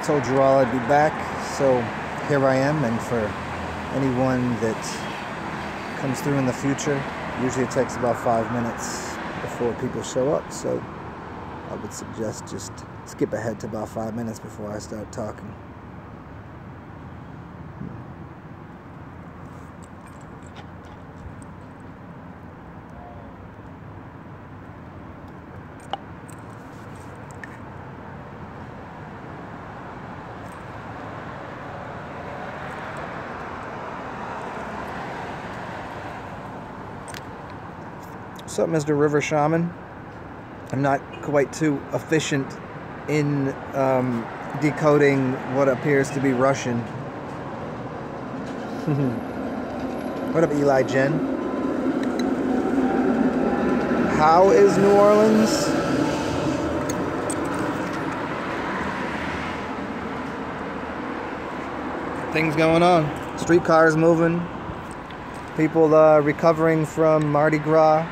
told you all I'd be back, so here I am. And for anyone that comes through in the future, usually it takes about 5 minutes before people show up, so I would suggest just skip ahead to about 5 minutes before I start talking. What's up, Mr. River Shaman? I'm not quite too efficient in decoding what appears to be Russian. What up, Eli Jen? How is New Orleans? Things going on. Streetcars moving. People recovering from Mardi Gras.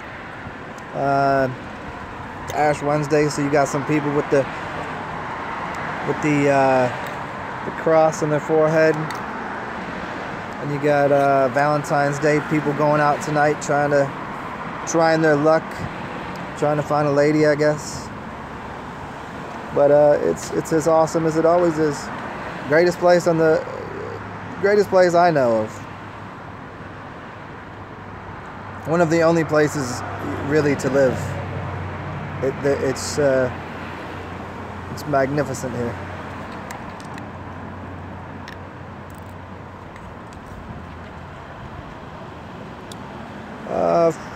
Ash Wednesday, so you got some people with the cross on their forehead, and you got Valentine's Day people going out tonight trying their luck, trying to find a lady, I guess. But it's as awesome as it always is. Greatest place I know of. One of the only places really to live. It's magnificent here.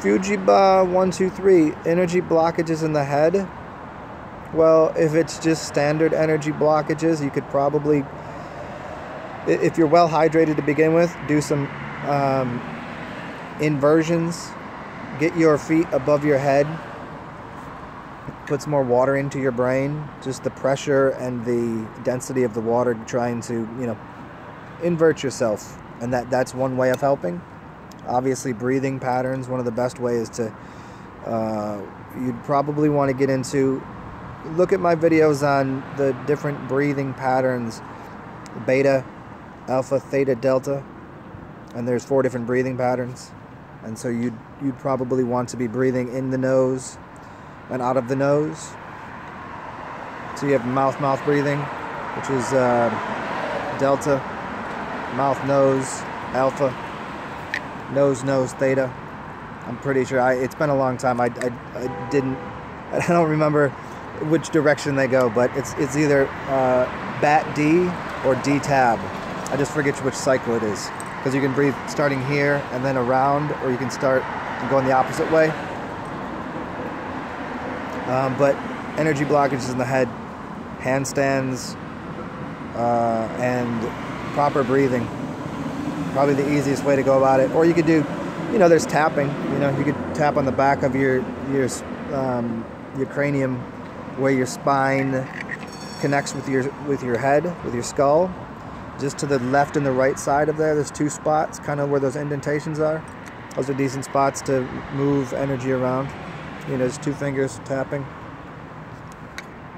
Fujiba123, energy blockages in the head. Well, if it's just standard energy blockages, you could probably, if you're well hydrated to begin with, do some inversions. Get your feet above your head. Puts more water into your brain. Just the pressure and the density of the water trying to, invert yourself. And that's one way of helping. Obviously, breathing patterns, one of the best ways to, you'd probably want to get into, look at my videos on the different breathing patterns, beta, alpha, theta, delta, and there's 4 different breathing patterns. And so you'd probably want to be breathing in the nose and out of the nose. So you have mouth breathing, which is delta, mouth, nose, alpha, nose, theta. I'm pretty sure, it's been a long time. I don't remember which direction they go, but it's either BAT D or D tab. I just forget which cycle it is. Because you can breathe starting here and then around, or you can start and go in the opposite way. But energy blockages in the head, handstands, and proper breathing. Probably the easiest way to go about it. Or you could do, there's tapping. You could tap on the back of your cranium, where your spine connects with your head, with your skull. Just to the left and the right side of there's 2 spots, kind of where those indentations are. Those are decent spots to move energy around. Just 2 fingers tapping.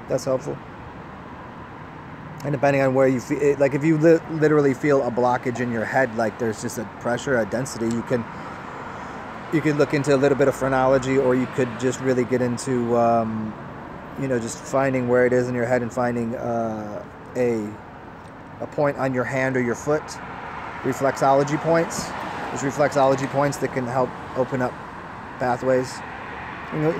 That's helpful. And depending on where you feel, like if you literally feel a blockage in your head, like there's just a pressure, a density, you can look into a little bit of phrenology, or you could just really get into, just finding where it is in your head and finding a point on your hand or your foot, reflexology points. There's reflexology points that can help open up pathways.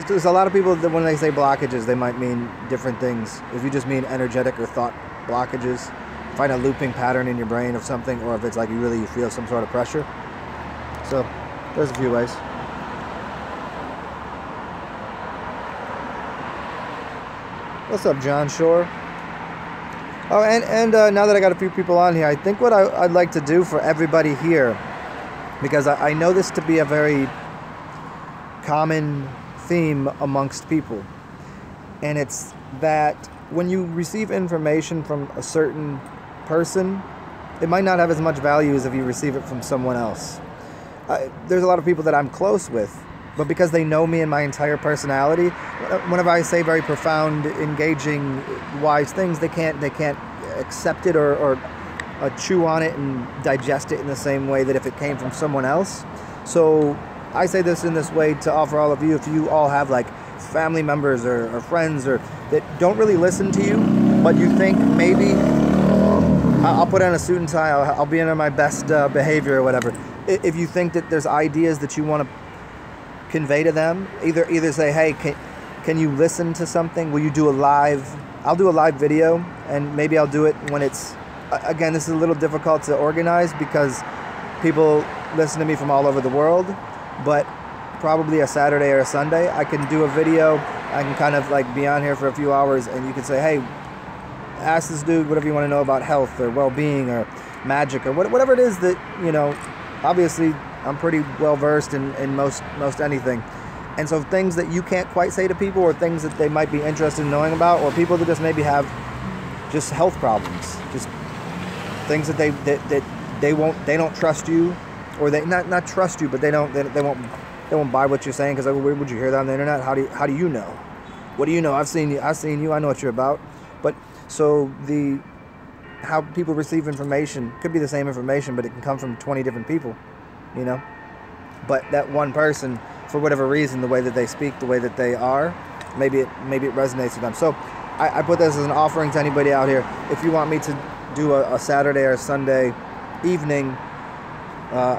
There's a lot of people that when they say blockages, they might mean different things. If you just mean energetic or thought blockages, find a looping pattern in your brain of something, or if it's like you feel some sort of pressure. So there's a few ways. What's up, John Shore? Oh, and now that I got a few people on here, I think what I'd like to do for everybody here, because I know this to be a very common theme amongst people, and it's that when you receive information from a certain person, it might not have as much value as if you receive it from someone else. There's a lot of people that I'm close with, but because they know me and my entire personality, whenever I say very profound, engaging, wise things, they can't accept it or chew on it and digest it in the same way that if it came from someone else. So I say this in this way to offer all of you, if you all have like family members or friends or that don't really listen to you, but you think maybe I'll put on a suit and tie, I'll be in my best behavior or whatever. If you think that there's ideas that you want to convey to them, either say, hey, can you listen to something? Will you do a live? I'll do a live video, and maybe I'll do it when it's, again, this is a little difficult to organize because people listen to me from all over the world, but probably a Saturday or a Sunday, I can do a video. I can kind of like be on here for a few hours, and you can say, hey, ask this dude whatever you want to know about health or well-being or magic or whatever it is that, you know. Obviously, I'm pretty well versed in most anything. And so things that you can't quite say to people, or things that they might be interested in knowing about, or people that just maybe have just health problems, just things that they don't trust you, or they not trust you, but they won't buy what you're saying because where would you hear that on the internet? How do you know? What do you know? I've seen you. I know what you're about. But so how people receive information could be the same information, but it can come from 20 different people, you know. But that one person, for whatever reason, the way that they speak, the way that they are, maybe it resonates with them. So I put this as an offering to anybody out here. If you want me to do a Saturday or Sunday evening,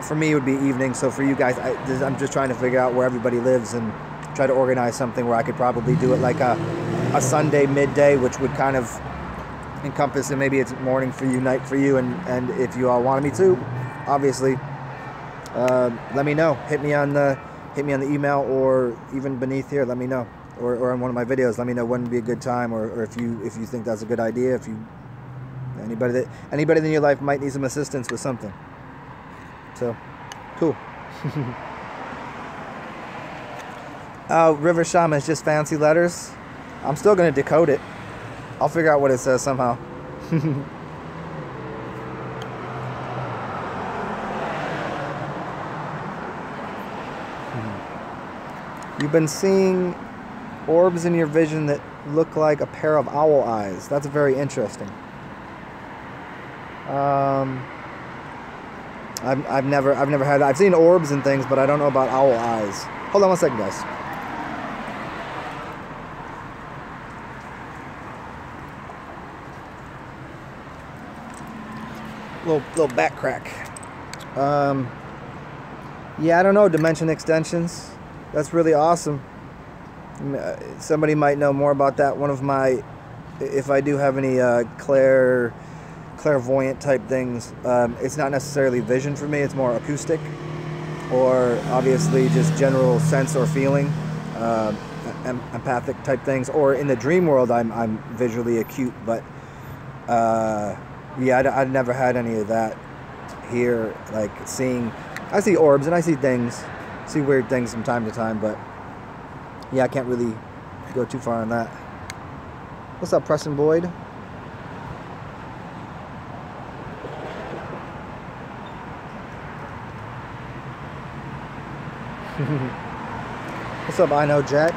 for me it would be evening. So for you guys, I'm just trying to figure out where everybody lives and try to organize something where I could probably do it like a Sunday midday, which would kind of encompass, and maybe it's morning for you, night for you, and if you all wanted me to, obviously, let me know. Hit me on the email, or even beneath here, let me know, or on one of my videos, let me know when would be a good time, or if you think that's a good idea, if you anybody in your life might need some assistance with something. So cool. River Shaman is just fancy letters. I'm still gonna decode it. I'll figure out what it says somehow. You've been seeing orbs in your vision that look like a pair of owl eyes. That's very interesting. I've never had that. I've seen orbs and things, but I don't know about owl eyes. Hold on one second, guys. Little back crack. Yeah, I don't know, dimension extensions. That's really awesome. Somebody might know more about that. One of my, if I do have any clairvoyant type things, it's not necessarily vision for me, it's more acoustic, or obviously just general sense or feeling, empathic type things, or in the dream world I'm visually acute, but yeah, I've never had any of that here, like I see orbs and I see things, see weird things from time to time, but yeah, I can't really go too far on that. What's up, Preston Boyd? What's up, I know Jack?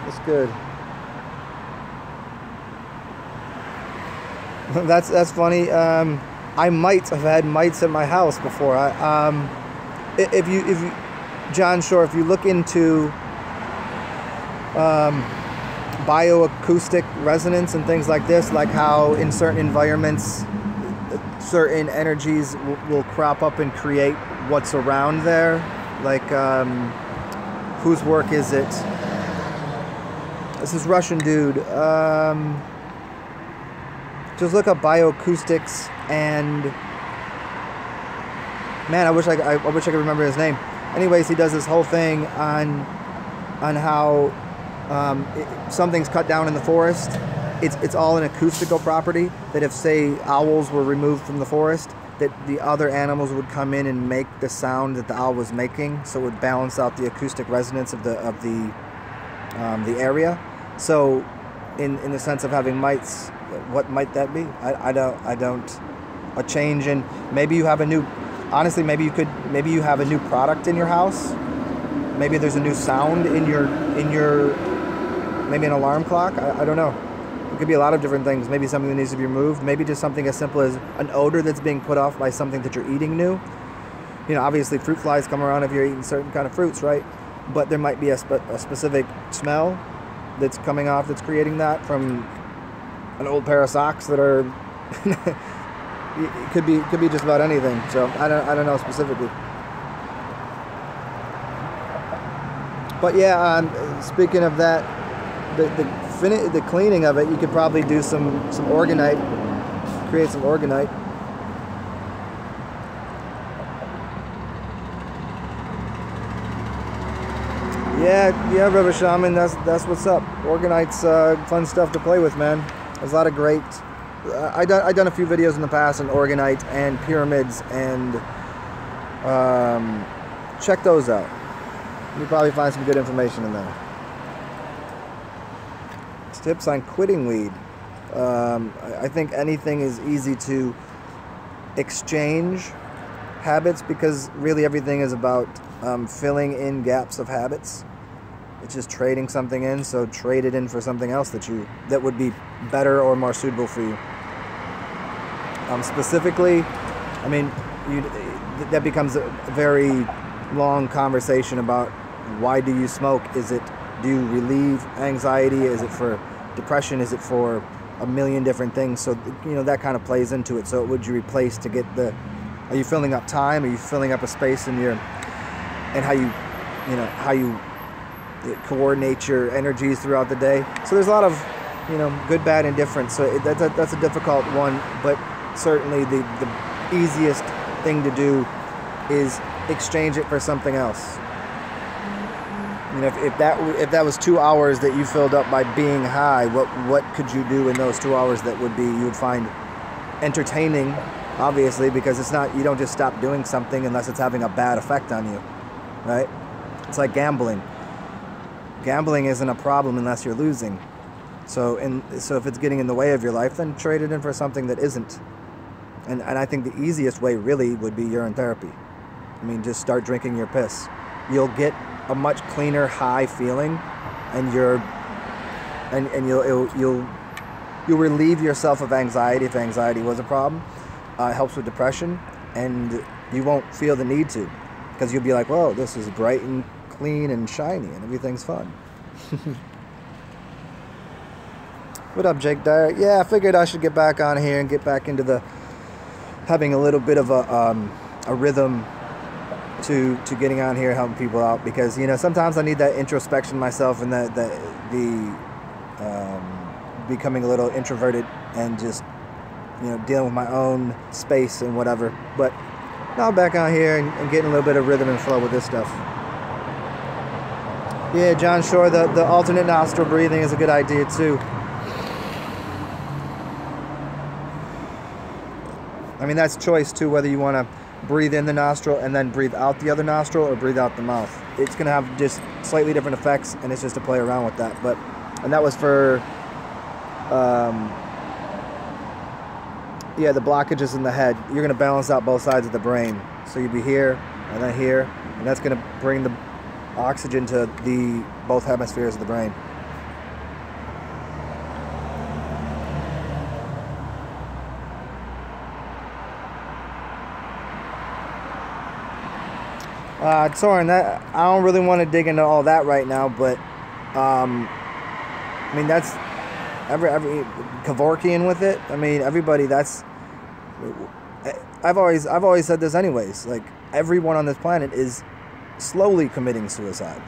What's good? That's funny. I might have had mites at my house before. If you, John Shore, if you look into bioacoustic resonance and things like this, like how in certain environments, certain energies will crop up and create what's around there. Like, whose work is it? This is Russian dude. Just look up bioacoustics, and man, I wish I could remember his name. Anyways, he does this whole thing on how something's cut down in the forest. It's all an acoustical property, that if, say, owls were removed from the forest, that the other animals would come in and make the sound that the owl was making, so it would balance out the acoustic resonance of the area. So in the sense of having mites, what might that be? I don't a change in, maybe you have a new, honestly, maybe you have a new product in your house. Maybe there's a new sound in your maybe an alarm clock. I don't know. could be a lot of different things. Maybe something that needs to be removed. Maybe just something as simple as an odor that's being put off by something that you're eating new. You know, obviously fruit flies come around if you're eating certain kind of fruits, right? But there might be a specific smell that's coming off that's creating that from an old pair of socks that are... it could be just about anything. So I don't know specifically. But yeah, speaking of that, the cleaning of it, you could probably do some orgonite, create some orgonite. Yeah, River Shaman, that's what's up. Orgonite's fun stuff to play with, man. There's a lot of great. I done a few videos in the past on orgonite and pyramids, and check those out. You'll probably find some good information in there. Tips on quitting weed. I think anything is easy to exchange habits, because really everything is about filling in gaps of habits. It's just trading something in, so trade it in for something else that would be better or more suitable for you. Specifically, I mean, that becomes a very long conversation about why do you smoke? Do you relieve anxiety? Is it for depression? Is it for a million different things? So, you know, that kind of plays into it. So would you replace to get are you filling up time? Are you filling up a space in and how you coordinate your energies throughout the day? So there's a lot of, you know, good, bad, and different. So that's a difficult one, but certainly the easiest thing to do is exchange it for something else. You know, if that was 2 hours that you filled up by being high, what could you do in those 2 hours that you would find entertaining? Obviously, because you don't just stop doing something unless it's having a bad effect on you, right? It's like gambling. Gambling isn't a problem unless you're losing. So if it's getting in the way of your life, then trade it in for something that isn't. And I think the easiest way really would be urine therapy. I mean, just start drinking your piss. You'll get a much cleaner high feeling, and you'll relieve yourself of anxiety if anxiety was a problem. It helps with depression, and you won't feel the need to, because you'll be like, whoa, this is bright and clean and shiny and everything's fun. What up, Jake Dyer? Yeah, I figured I should get back on here and get back into having a little bit of a rhythm to getting on here, helping people out, because, you know, sometimes I need that introspection myself, and the becoming a little introverted and just, you know, dealing with my own space and whatever. But now I'm back on here and getting a little bit of rhythm and flow with this stuff. Yeah, John Shore, the alternate nostril breathing is a good idea too. I mean, that's choice too, whether you want to breathe in the nostril and then breathe out the other nostril, or breathe out the mouth. It's going to have just slightly different effects, and it's just to play around with that. And that was for, yeah, the blockages in the head. You're going to balance out both sides of the brain. So you'd be here, and then here, and that's going to bring the oxygen to both hemispheres of the brain. Soren, I don't really want to dig into all that right now, but I mean, that's every Kevorkian with it. I mean, everybody. I've always said this anyways. Like, everyone on this planet is slowly committing suicide.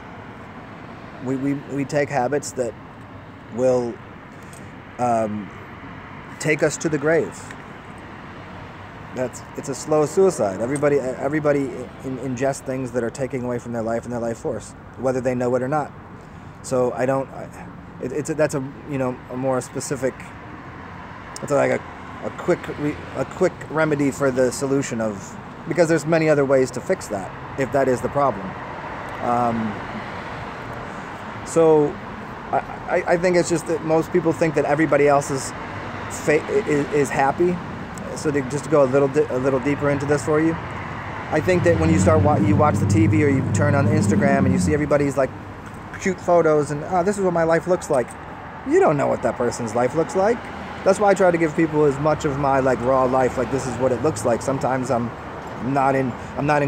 We take habits that will take us to the grave. It's a slow suicide. Everybody ingests things that are taking away from their life and their life force, whether they know it or not. So that's a, you know, a more specific. It's like a quick remedy for the solution of, because there's many other ways to fix that if that is the problem. So I think it's just that most people think that everybody else is happy. So just to go a little deeper into this for you, I think that when you watch the TV, or you turn on Instagram and you see everybody's like cute photos and, oh, this is what my life looks like. You don't know what that person's life looks like. That's why I try to give people as much of my like raw life, like this is what it looks like. Sometimes I'm not in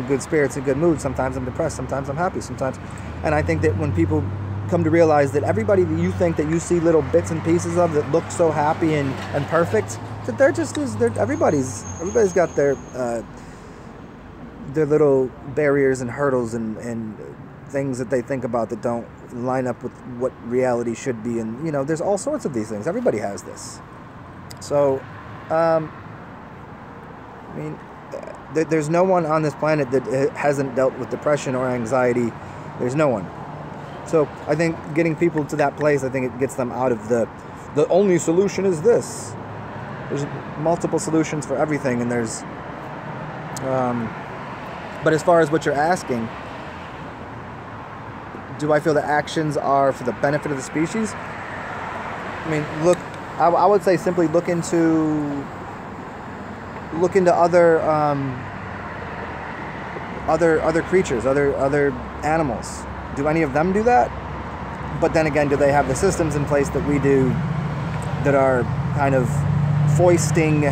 good spirits and good mood. Sometimes I'm depressed. Sometimes I'm happy. Sometimes, and I think that when people come to realize that everybody that you think that you see little bits and pieces of that look so happy and perfect, that they're just everybody's got their little barriers and hurdles and things that they think about that don't line up with what reality should be. And you know, there's all sorts of these things. Everybody has this. So, I mean, there's no one on this planet that hasn't dealt with depression or anxiety. There's no one. So I think getting people to that place, I think it gets them out of the only solution is this. There's multiple solutions for everything, and there's, but as far as what you're asking, do I feel that actions are for the benefit of the species? I mean, look, I would say simply look into other creatures, other animals. Do any of them do that? But then again, do they have the systems in place that we do that are kind of foisting,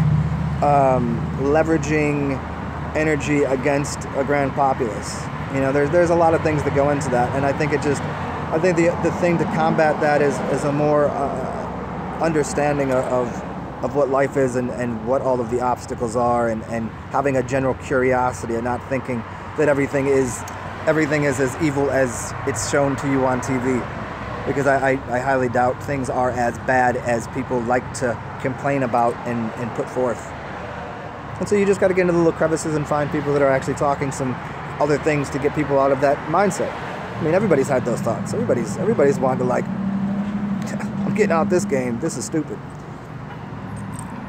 leveraging energy against a grand populace? You know, there's a lot of things that go into that, and I think the thing to combat that is a more understanding of what life is and what all of the obstacles are, and having a general curiosity and not thinking that everything is as evil as it's shown to you on TV, because I highly doubt things are as bad as people like to complain about and put forth. And so you just got to get into the little crevices and find people that are actually talking some other things to get people out of that mindset. I mean, everybody's had those thoughts. Everybody's wanting to, like, I'm getting out this game. This is stupid.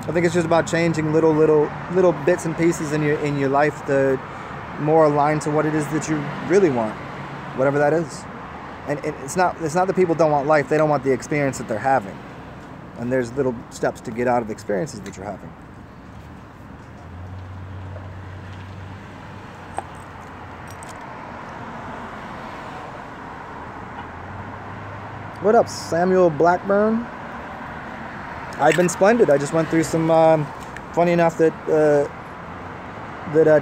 I think it's just about changing little bits and pieces in your life to more align to what it is that you really want, whatever that is. And it's not that people don't want life. They don't want the experience that they're having. And there's little steps to get out of the experiences that you're having. What up, Samuel Blackburn? I've been splendid. I just went through some, funny enough that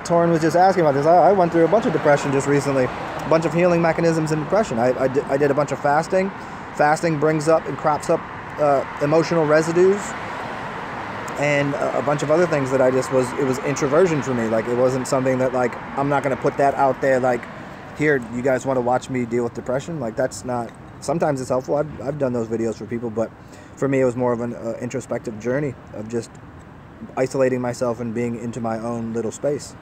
Torin was just asking about this. I went through a bunch of depression just recently. A bunch of healing mechanisms in depression. I did a bunch of fasting. Fasting brings up and crops up emotional residues and a bunch of other things that it was introversion for me. Like, it wasn't something that, like, I'm not going to put that out there, like, here, you guys want to watch me deal with depression? Like, that's not... Sometimes it's helpful. I've done those videos for people, but for me it was more of an introspective journey of just isolating myself and being into my own little space.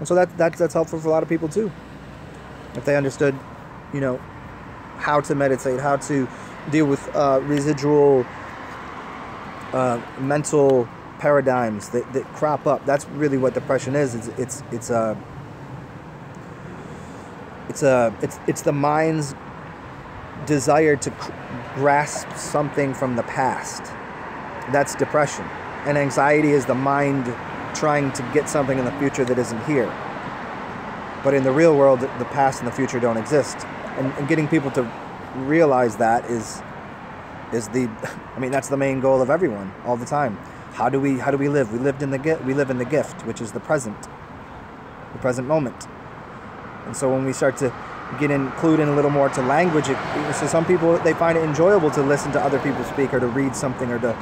And so that's helpful for a lot of people too. If they understood, you know, how to meditate, how to deal with residual mental paradigms that crop up. That's really what depression is. It's the mind's desire to grasp something from the past. That's depression. And anxiety is the mind trying to get something in the future that isn't here. But in the real world, the past and the future don't exist. And getting people to realize that is that's the main goal of everyone all the time. How do we live? We live in the gift, which is the present moment. And so when we start to include in a little more to language, so some people, they find it enjoyable to listen to other people speak or to read something or to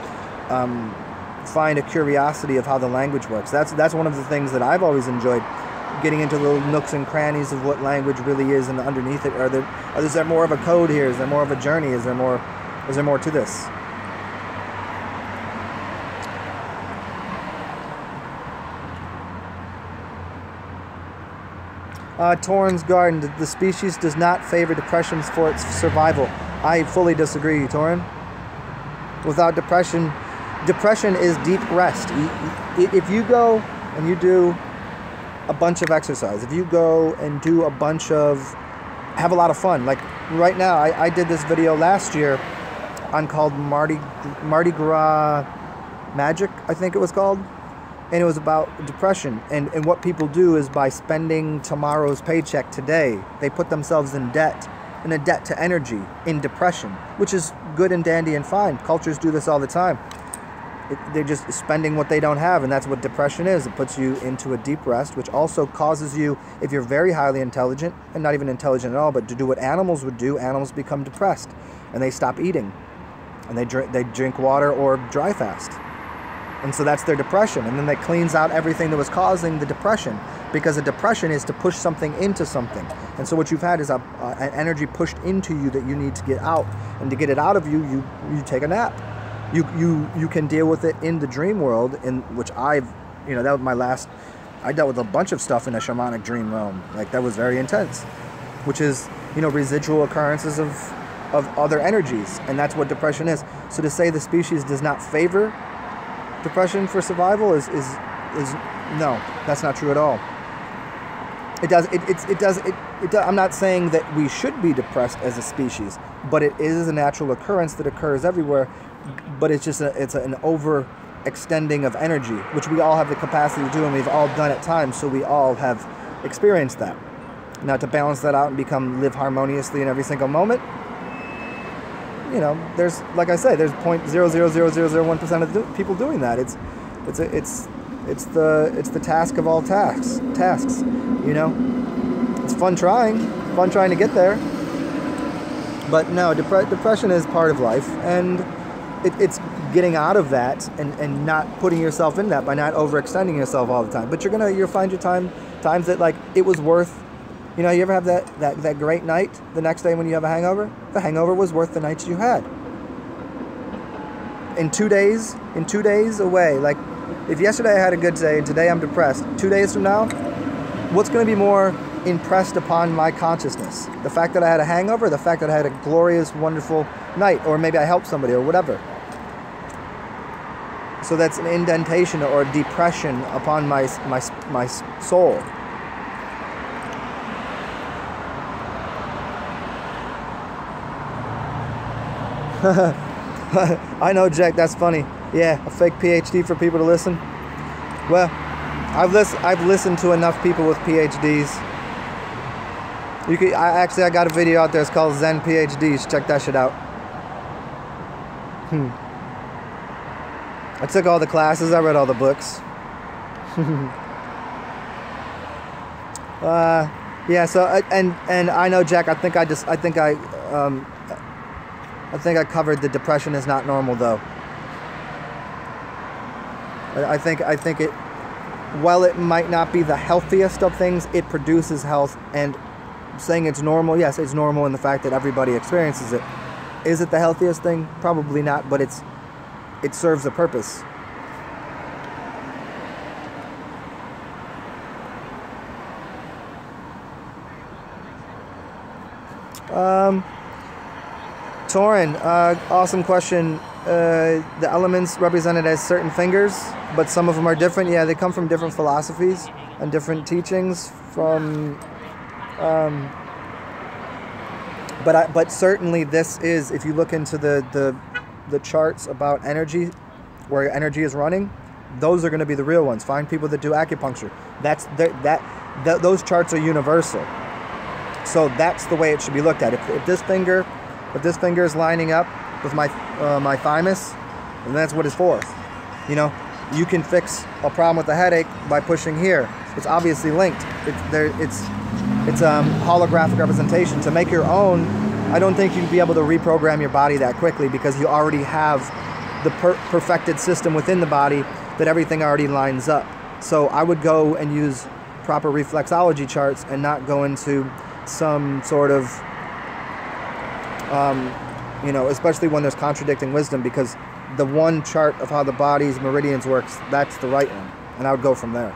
find a curiosity of how the language works. That's one of the things that I've always enjoyed, getting into little nooks and crannies of what language really is, and underneath it, is there more of a code here? Is there more of a journey? Is there more to this? Torrens Garden, the species does not favor depression for its survival. I fully disagree, Torren. Without depression is deep rest. If you go and you do a bunch of exercise, if you go and do have a lot of fun, like right now, I did this video last year called Mardi Gras Magic, I think it was called. And it was about depression. And what people do is, by spending tomorrow's paycheck today, they put themselves in debt and a debt to energy in depression, which is good and dandy and fine. Cultures do this all the time. They're just spending what they don't have, and that's what depression is. It puts you into a deep rest, which also causes you, if you're very highly intelligent, and not even intelligent at all, but to do what animals would do, animals become depressed, and they stop eating, and they drink water or dry fast. And so that's their depression, and then that cleans out everything that was causing the depression, because a depression is to push something into something. And so what you've had is an energy pushed into you that you need to get out, and to get it out of you, you take a nap. You can deal with it in the dream world, in which that was my last. I dealt with a bunch of stuff in a shamanic dream realm. Like, that was very intense, which is, residual occurrences of other energies, and that's what depression is. So to say the species does not favor depression for survival is no, that's not true at all. It does. It does. I'm not saying that we should be depressed as a species, but it is a natural occurrence that occurs everywhere. But it's just an overextending of energy, which we all have the capacity to do, and we've all done at times. So we all have experienced that. Now, to balance that out and live harmoniously in every single moment, there's, like I say, there's 0.00001% of people doing that. It's the task of all tasks. It's fun trying to get there. But no, depression is part of life, and it's getting out of that and not putting yourself in that by not overextending yourself all the time. But you'll find your times that, like, it was worth. You ever have that great night the next day when you have a hangover? The hangover was worth the nights you had. In 2 days away, like, if yesterday I had a good day and today I'm depressed, 2 days from now, what's going to be more impressed upon my consciousness? The fact that I had a hangover, the fact that I had a glorious, wonderful night, or maybe I helped somebody or whatever. So that's an indentation or depression upon my soul. I know, Jack, that's funny. Yeah, a fake PhD for people to listen. Well, I've listened to enough people with PhDs. I got a video out there. It's called Zen PhDs. Check that shit out. I took all the classes. I read all the books. Yeah. So and I know, Jack. I think I covered the depression is not normal, though. I think it, while it might not be the healthiest of things, it produces health. And saying it's normal, yes, it's normal in the fact that everybody experiences it. Is it the healthiest thing? Probably not, but it serves a purpose. Torin, awesome question. The elements represented as certain fingers, but some of them are different. Yeah, they come from different philosophies and different teachings from... But certainly this is, if you look into the charts about energy, where energy is running, those are going to be the real ones. Find people that do acupuncture. Those charts are universal. So that's the way it should be looked at. If this finger is lining up with my thymus, then that's what it's for. You can fix a problem with a headache by pushing here. It's obviously linked. It's holographic representation. To make your own, I don't think you'd be able to reprogram your body that quickly, because you already have the perfected system within the body that everything already lines up. So I would go and use proper reflexology charts and not go into some sort of, especially when there's contradicting wisdom, because the one chart of how the body's meridians works, that's the right one. And I would go from there.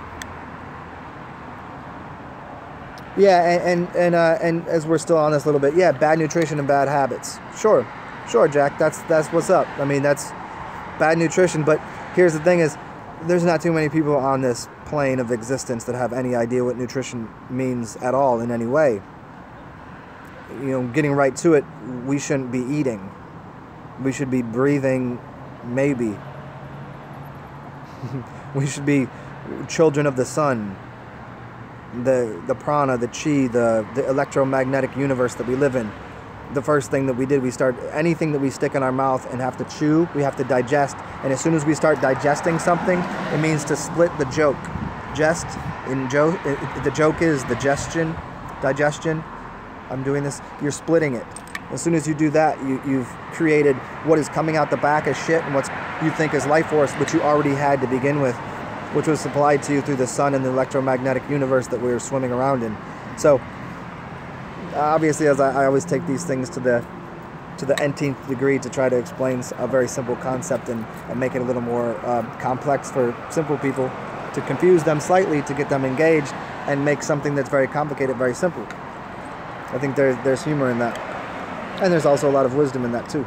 Yeah, and as we're still on this a little bit, yeah, bad nutrition and bad habits. Sure, Jack, that's what's up. I mean, that's bad nutrition, but here's the thing is, there's not too many people on this plane of existence that have any idea what nutrition means at all in any way. Getting right to it, we shouldn't be eating. We should be breathing, maybe. We should be children of the sun. The prana, the chi, the electromagnetic universe that we live in. the first thing that we did. We start anything that we stick in our mouth and have to chew, we have to digest. And as soon as we start digesting something, it means to split the joke. The joke is digestion. I'm doing this. You're splitting it. As soon as you do that, you've created what is coming out the back as shit and what you think is life force, which you already had to begin with, which was supplied to you through the sun and the electromagnetic universe that we were swimming around in. So, obviously, as I always take these things to the nth degree to try to explain a very simple concept and make it a little more complex for simple people, to confuse them slightly, to get them engaged, and make something that's very complicated very simple. I think there's humor in that. And there's also a lot of wisdom in that too.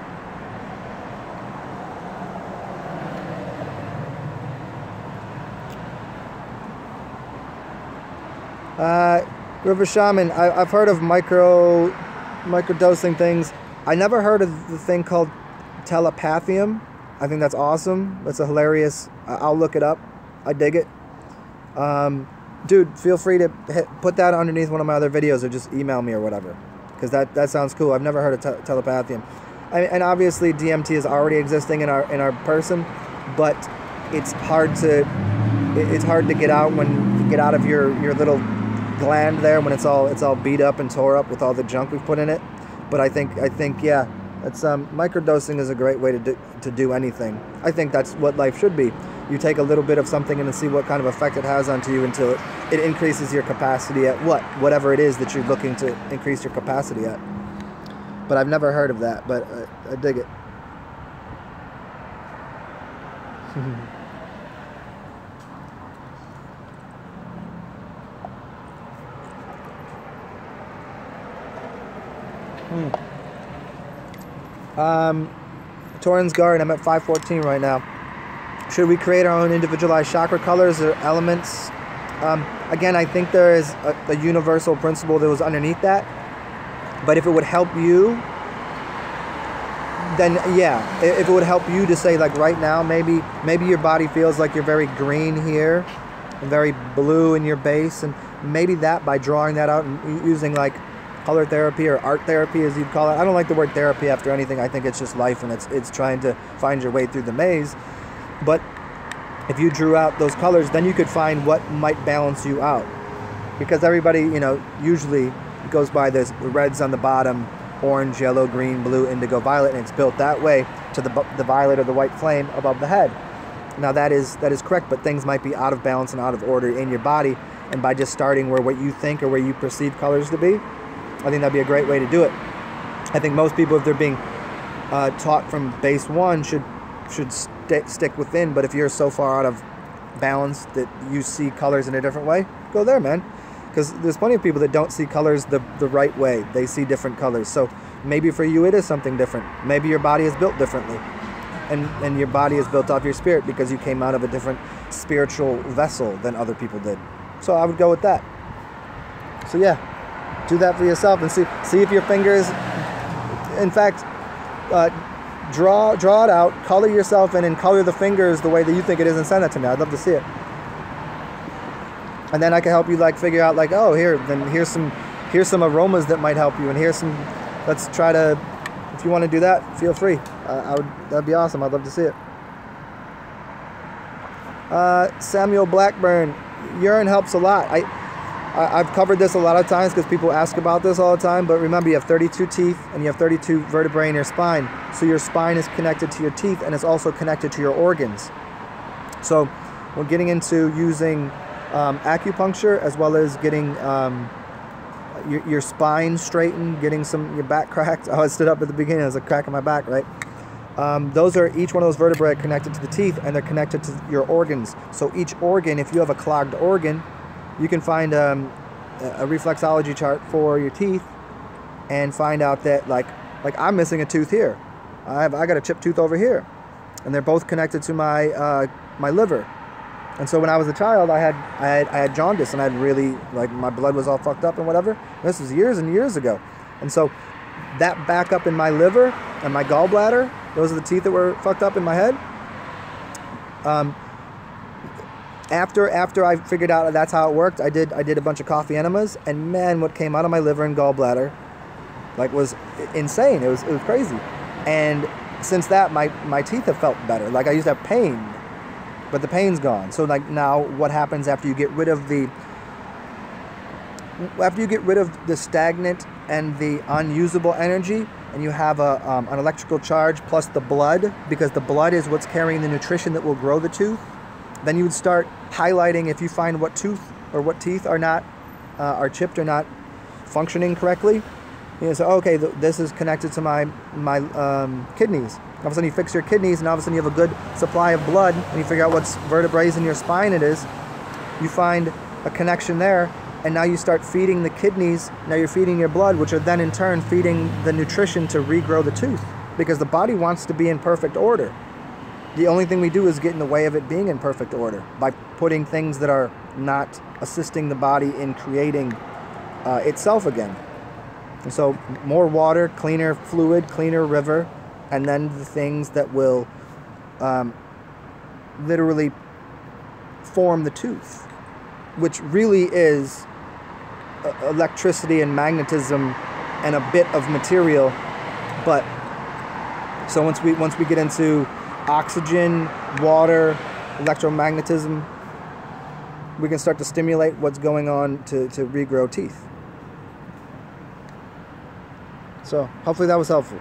River Shaman, I've heard of microdosing things. I never heard of the thing called telepathium. I think that's awesome. That's a hilarious. I'll look it up. I dig it. Dude, feel free to put that underneath one of my other videos or just email me or whatever. Because that sounds cool. I've never heard of telepathium. And obviously DMT is already existing in our person, but it's hard to get out when you get out of your little gland there when it's all beat up and tore up with all the junk we've put in it. But I think yeah, it's microdosing is a great way to do anything. I think that's what life should be. You take a little bit of something and see what kind of effect it has onto you until it increases your capacity at whatever it is that you're looking to increase your capacity at. But I've never heard of that, but I dig it. Torrens Garden, I'm at 514 right now. Should we create our own individualized chakra colors or elements? Again, I think there is a universal principle that was underneath that. But if it would help you, then yeah. If it would help you to say, like right now, maybe your body feels like you're very green here and very blue in your base, and maybe that by drawing that out and using like color therapy or art therapy, as you'd call it. I don't like the word therapy after anything. I think it's just life, and it's trying to find your way through the maze. But if you drew out those colors, then you could find what might balance you out. Because everybody, usually goes by this reds on the bottom, orange, yellow, green, blue, indigo, violet, and it's built that way to the violet or the white flame above the head. Now that is correct, but things might be out of balance and out of order in your body, and by just starting where what you think or where you perceive colors to be, I think that'd be a great way to do it. I think most people, if they're being taught from base one, should stick within, but if you're so far out of balance that you see colors in a different way, go there, man. Because there's plenty of people that don't see colors the right way. They see different colors. So maybe for you it is something different. Maybe your body is built differently. And your body is built off your spirit because you came out of a different spiritual vessel than other people did. So I would go with that. So yeah, do that for yourself and see if your fingers, in fact, draw it out, color yourself in, and color the fingers the way that you think it is, and send that to me. I'd love to see it. And then I can help you like figure out like, oh, here's some aromas that might help you, and let's try to, if you want to do that, feel free. That'd be awesome. I'd love to see it. Samuel Blackburn, urine helps a lot. I've covered this a lot of times because people ask about this all the time, but remember, you have 32 teeth and you have 32 vertebrae in your spine. So your spine is connected to your teeth, and it's also connected to your organs. So we're getting into using acupuncture, as well as getting your spine straightened, getting your back cracked. Oh, I stood up at the beginning, I was like cracking my back, right? Those are, each one of those vertebrae are connected to the teeth, and they're connected to your organs. So each organ, if you have a clogged organ, you can find a reflexology chart for your teeth and find out that like I'm missing a tooth here. I got a chipped tooth over here, and they're both connected to my my liver. And so when I was a child, I had jaundice, and I had really, like, my blood was all fucked up and whatever. This was years and years ago. And so that back up in my liver and my gallbladder, those are the teeth that were fucked up in my head. After I figured out that's how it worked, I did a bunch of coffee enemas, and man, what came out of my liver and gallbladder Like, was insane. It was crazy. And since that, my teeth have felt better. Like, I used to have pain, but the pain's gone. So like now, what happens after you get rid of the stagnant and the unusable energy, and you have an electrical charge plus the blood, because the blood is what's carrying the nutrition that will grow the tooth. Then you would start highlighting if you find what tooth or what teeth are not are chipped or not functioning correctly. You know, so okay, this is connected to my kidneys. All of a sudden you fix your kidneys, and all of a sudden you have a good supply of blood, and you figure out what vertebrae in your spine it is. You find a connection there, and now you start feeding the kidneys. Now you're feeding your blood, which are then in turn feeding the nutrition to regrow the tooth, because the body wants to be in perfect order. The only thing we do is get in the way of it being in perfect order by putting things that are not assisting the body in creating itself again. And so more water, cleaner fluid, cleaner river, and then the things that will literally form the tooth, which really is electricity and magnetism and a bit of material. But so once we get into oxygen, water, electromagnetism, we can start to stimulate what's going on to regrow teeth. So hopefully that was helpful.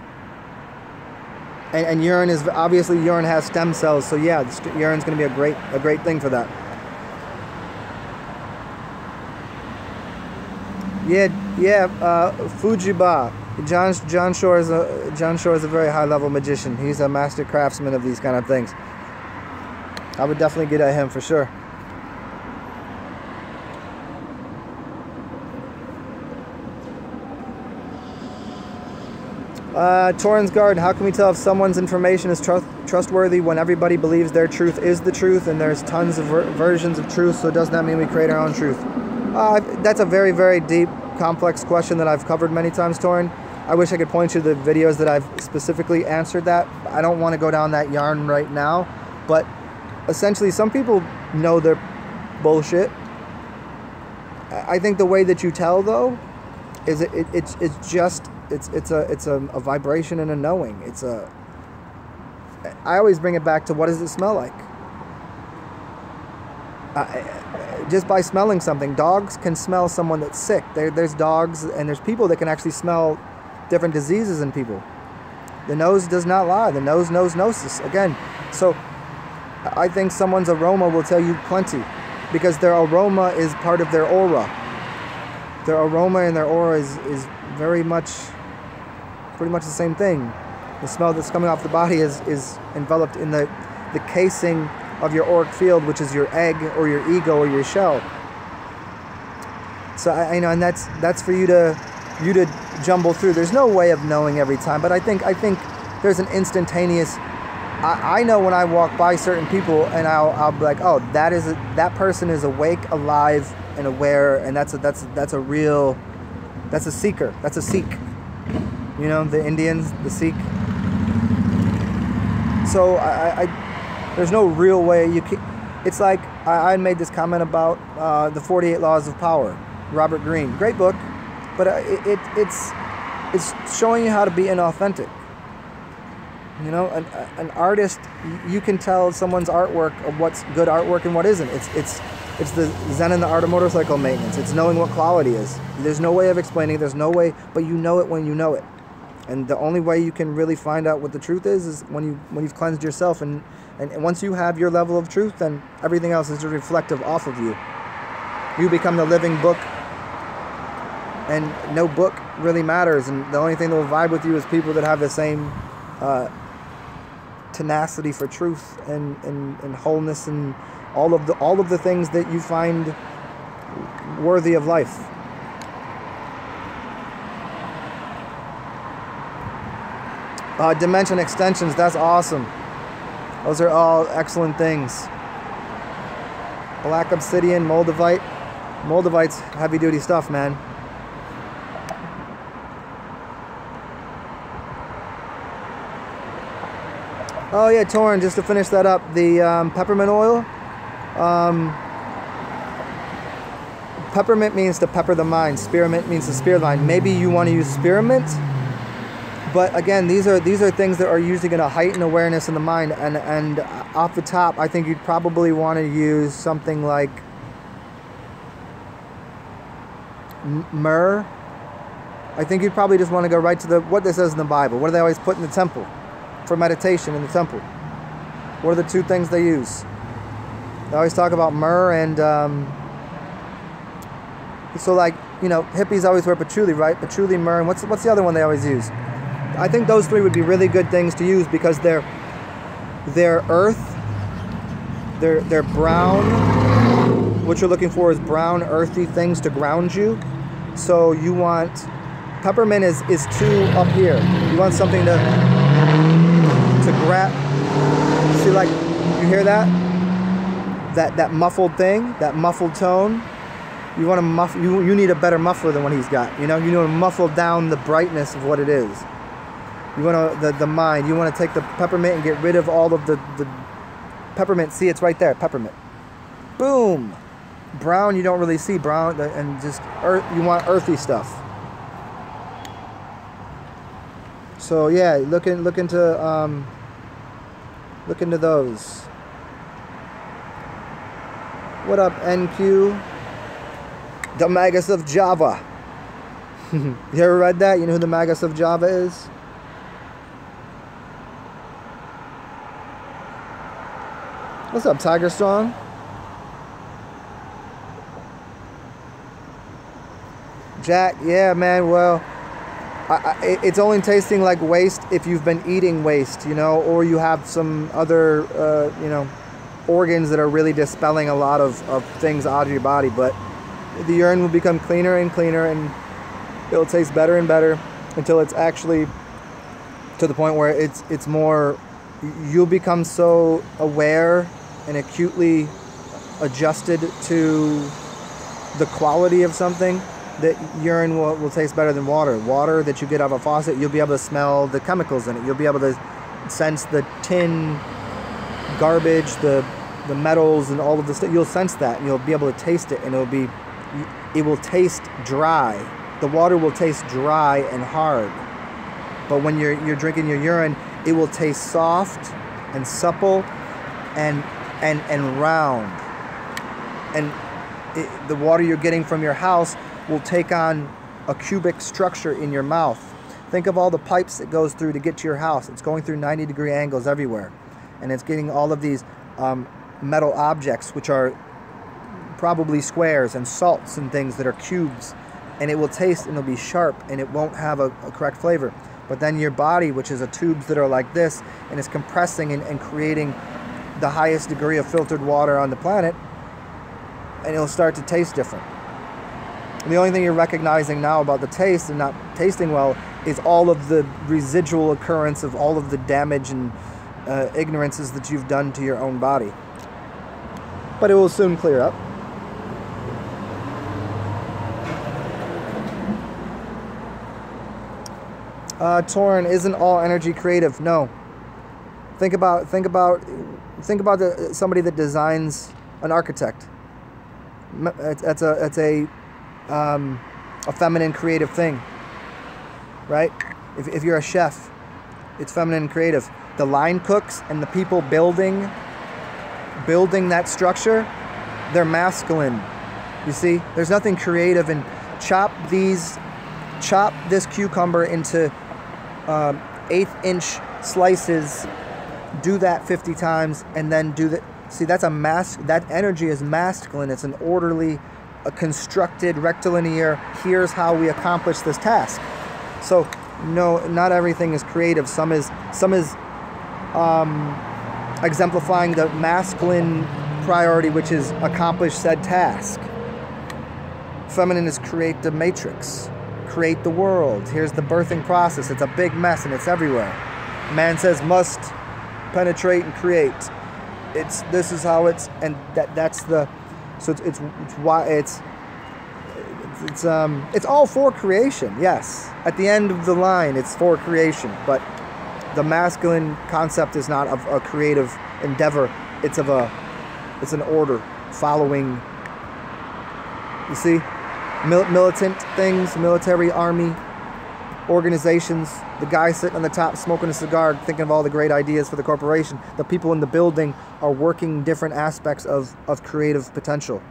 And urine is obviously, urine has stem cells, so yeah, urine's going to be a great thing for that. Fujiba. John Shore is a very high level magician. He's a master craftsman of these kind of things. I would definitely get at him for sure. Torrens Garden, how can we tell if someone's information is trustworthy when everybody believes their truth is the truth, and there's tons of versions of truth, so does that mean we create our own truth? That's a very, very deep, complex question that I've covered many times, Torren. I wish I could point you to the videos that I've specifically answered that. I don't want to go down that yarn right now, but essentially some people know their bullshit. I think the way that you tell, though, is it's a vibration and a knowing. I always bring it back to, what does it smell like? Just by smelling something, dogs can smell someone that's sick. There's dogs and there's people that can actually smell different diseases in people. The nose does not lie. The nose knows gnosis. Again, so I think someone's aroma will tell you plenty, because their aroma is part of their aura. Their aroma and their aura is very much, pretty much the same thing. The smell that's coming off the body is enveloped in the casing of your auric field, which is your egg or your ego or your shell. So I know, and that's for you to jumble through. There's no way of knowing every time, but I think there's an instantaneous. I know when I walk by certain people, and I'll be like, oh, that person is awake, alive, and aware, and that's a seeker. That's a Sikh. You know, the Indians, the Sikh. So there's no real way you can. It's like I made this comment about the 48 Laws of Power, Robert Greene. Great book, but it's showing you how to be inauthentic. You know, an artist, you can tell someone's artwork of what's good artwork and what isn't. It's the Zen and the art of motorcycle maintenance. It's knowing what quality is. There's no way of explaining it. There's no way, but you know it when you know it. And the only way you can really find out what the truth is when you've cleansed yourself. And once you have your level of truth, then everything else is reflective off of you. You become the living book, and no book really matters. And the only thing that will vibe with you is people that have the same tenacity for truth and wholeness and all of the things that you find worthy of life. Dimension extensions, that's awesome. Those are all excellent things. Black obsidian, moldavite. Moldavite's heavy duty stuff, man. Oh yeah, Torrin, just to finish that up, the peppermint oil. Peppermint means to pepper the mind. Spearmint means to spear the mind. Maybe you want to use spearmint, but again, these are things that are usually going to heighten awareness in the mind. And off the top, I think you'd probably want to use something like myrrh. I think you'd probably just want to go right to what this says in the Bible. What do they always put in the temple for meditation in the temple? What are the two things they use? They always talk about myrrh and so, like, you know, hippies always wear patchouli, right? Patchouli, myrrh, and what's the other one they always use? I think those three would be really good things to use because they're earth, they're brown. What you're looking for is brown, earthy things to ground you. So you want peppermint is two up here. You want something to grab. See, like, you hear that? That muffled thing, that muffled tone. You want to you need a better muffler than what he's got. You know, you want to muffle down the brightness of what it is. You want to the mind. You want to take the peppermint and get rid of all of the peppermint. See, it's right there, peppermint. Boom. Brown, you don't really see brown, and just earth. You want earthy stuff. So yeah, look into those. What up, NQ? The Magus of Java. You ever read that? You know who the Magus of Java is? What's up, Tiger Strong? Jack, yeah, man, well, it's only tasting like waste if you've been eating waste, you know, or you have some other, you know, organs that are really dispelling a lot of things out of your body. But the urine will become cleaner and cleaner, and it'll taste better and better until it's actually to the point where it's more, you'll become so aware and acutely adjusted to the quality of something that urine will taste better than water. Water that you get out of a faucet, you'll be able to smell the chemicals in it. You'll be able to sense the tin garbage, the metals and all of the stuff. You'll sense that, and you'll be able to taste it, and it will taste dry. The water will taste dry and hard. But when you're drinking your urine, it will taste soft and supple and round. And the water you're getting from your house will take on a cubic structure in your mouth. Think of all the pipes it goes through to get to your house. It's going through 90-degree angles everywhere. And it's getting all of these metal objects, which are probably squares, and salts and things that are cubes. And it will taste, and it'll be sharp, and it won't have a correct flavor. But then your body, which is a tubes that are like this, and it's compressing and creating the highest degree of filtered water on the planet, and it'll start to taste different. And the only thing you're recognizing now about the taste and not tasting well is all of the residual occurrence of all of the damage and ignorances that you've done to your own body. But it will soon clear up. Torn, isn't all energy creative? No. Think about somebody that designs, an architect. It's a feminine creative thing, right? If you're a chef, it's feminine and creative. The line cooks and the people building that structure, they're masculine. You see, there's nothing creative in chop this cucumber into 1/8-inch slices, do that 50 times, and then do that. See, that energy is masculine. It's an orderly, a constructed, rectilinear, here's how we accomplish this task. So no, not everything is creative. Some is exemplifying the masculine priority, which is accomplish said task. Feminine is create the matrix, create the world. Here's the birthing process. It's a big mess and it's everywhere. Man says must penetrate and create. This is how it's, and that's the, so it's why it's all for creation. Yes, at the end of the line, it's for creation, but the masculine concept is not of a creative endeavor. It's an order following You see? Militant things, military, army, organizations. The guy sitting on the top smoking a cigar, thinking of all the great ideas for the corporation. The people in the building are working different aspects of creative potential.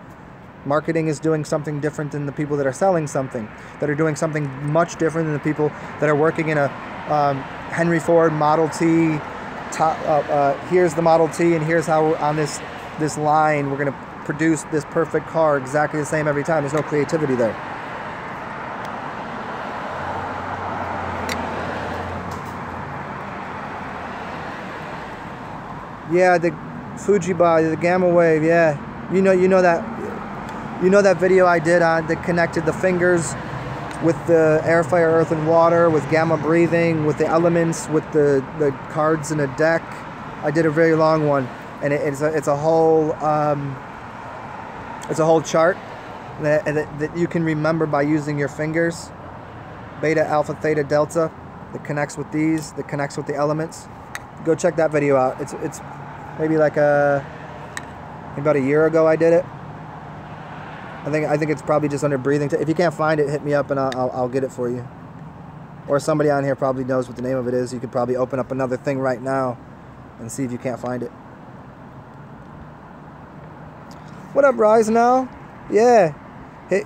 Marketing is doing something different than the people that are selling something, that are doing something much different than the people that are working in a Henry Ford Model T. Here's the Model T, and here's how on this line we're going to produce this perfect car exactly the same every time. There's no creativity there. Yeah, the Fujiba, the gamma wave. Yeah, you know that video I did on that connected the fingers with the air, fire, earth, and water, with gamma breathing, with the elements, with the cards in a deck. I did a very long one, and it's a whole chart that you can remember by using your fingers. Beta, alpha, theta, delta. That connects with these. That connects with the elements. Go check that video out. It's maybe like about a year ago I did it. I think it's probably just under breathing. If you can't find it, hit me up and I'll get it for you. Or somebody on here probably knows what the name of it is. You could probably open up another thing right now and see if you can't find it. What up, Rise Now? Yeah. Hey.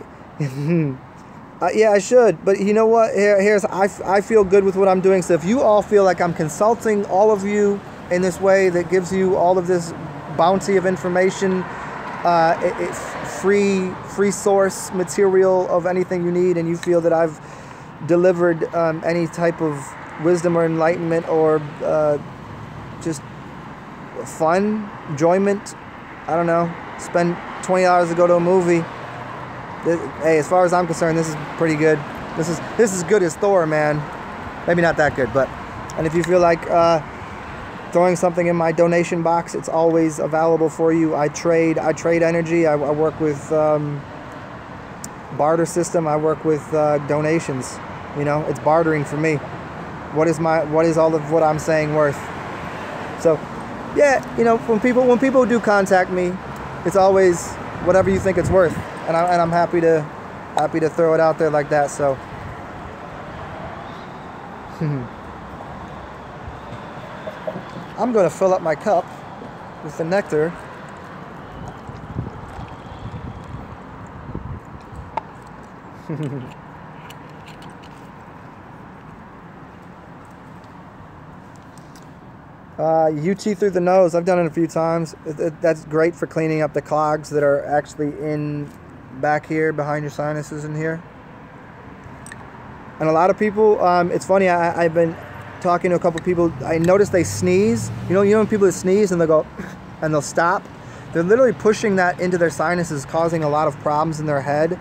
Yeah, I should. But you know what? I feel good with what I'm doing. So if you all feel like I'm consulting all of you in this way that gives you all of this bounty of information, free source material of anything you need, and you feel that I've delivered any type of wisdom or enlightenment or just fun, enjoyment, I don't know, spend $20 to go to a movie. Hey, as far as I'm concerned, this is pretty good. This is good as Thor, man. Maybe not that good, but. And if you feel like throwing something in my donation box, it's always available for you. I trade energy. I work with barter system. I work with donations. You know, it's bartering for me. What is all of what I'm saying worth? So, yeah, you know, when people do contact me, it's always whatever you think it's worth, and I'm happy to throw it out there like that. So. I'm going to fill up my cup with the nectar. UT through the nose. I've done it a few times. That's great for cleaning up the clogs that are actually in back here behind your sinuses in here. And a lot of people, it's funny, I've been talking to a couple people. I noticed they sneeze. You know when people sneeze and they'll go and they'll stop? They're literally pushing that into their sinuses, causing a lot of problems in their head,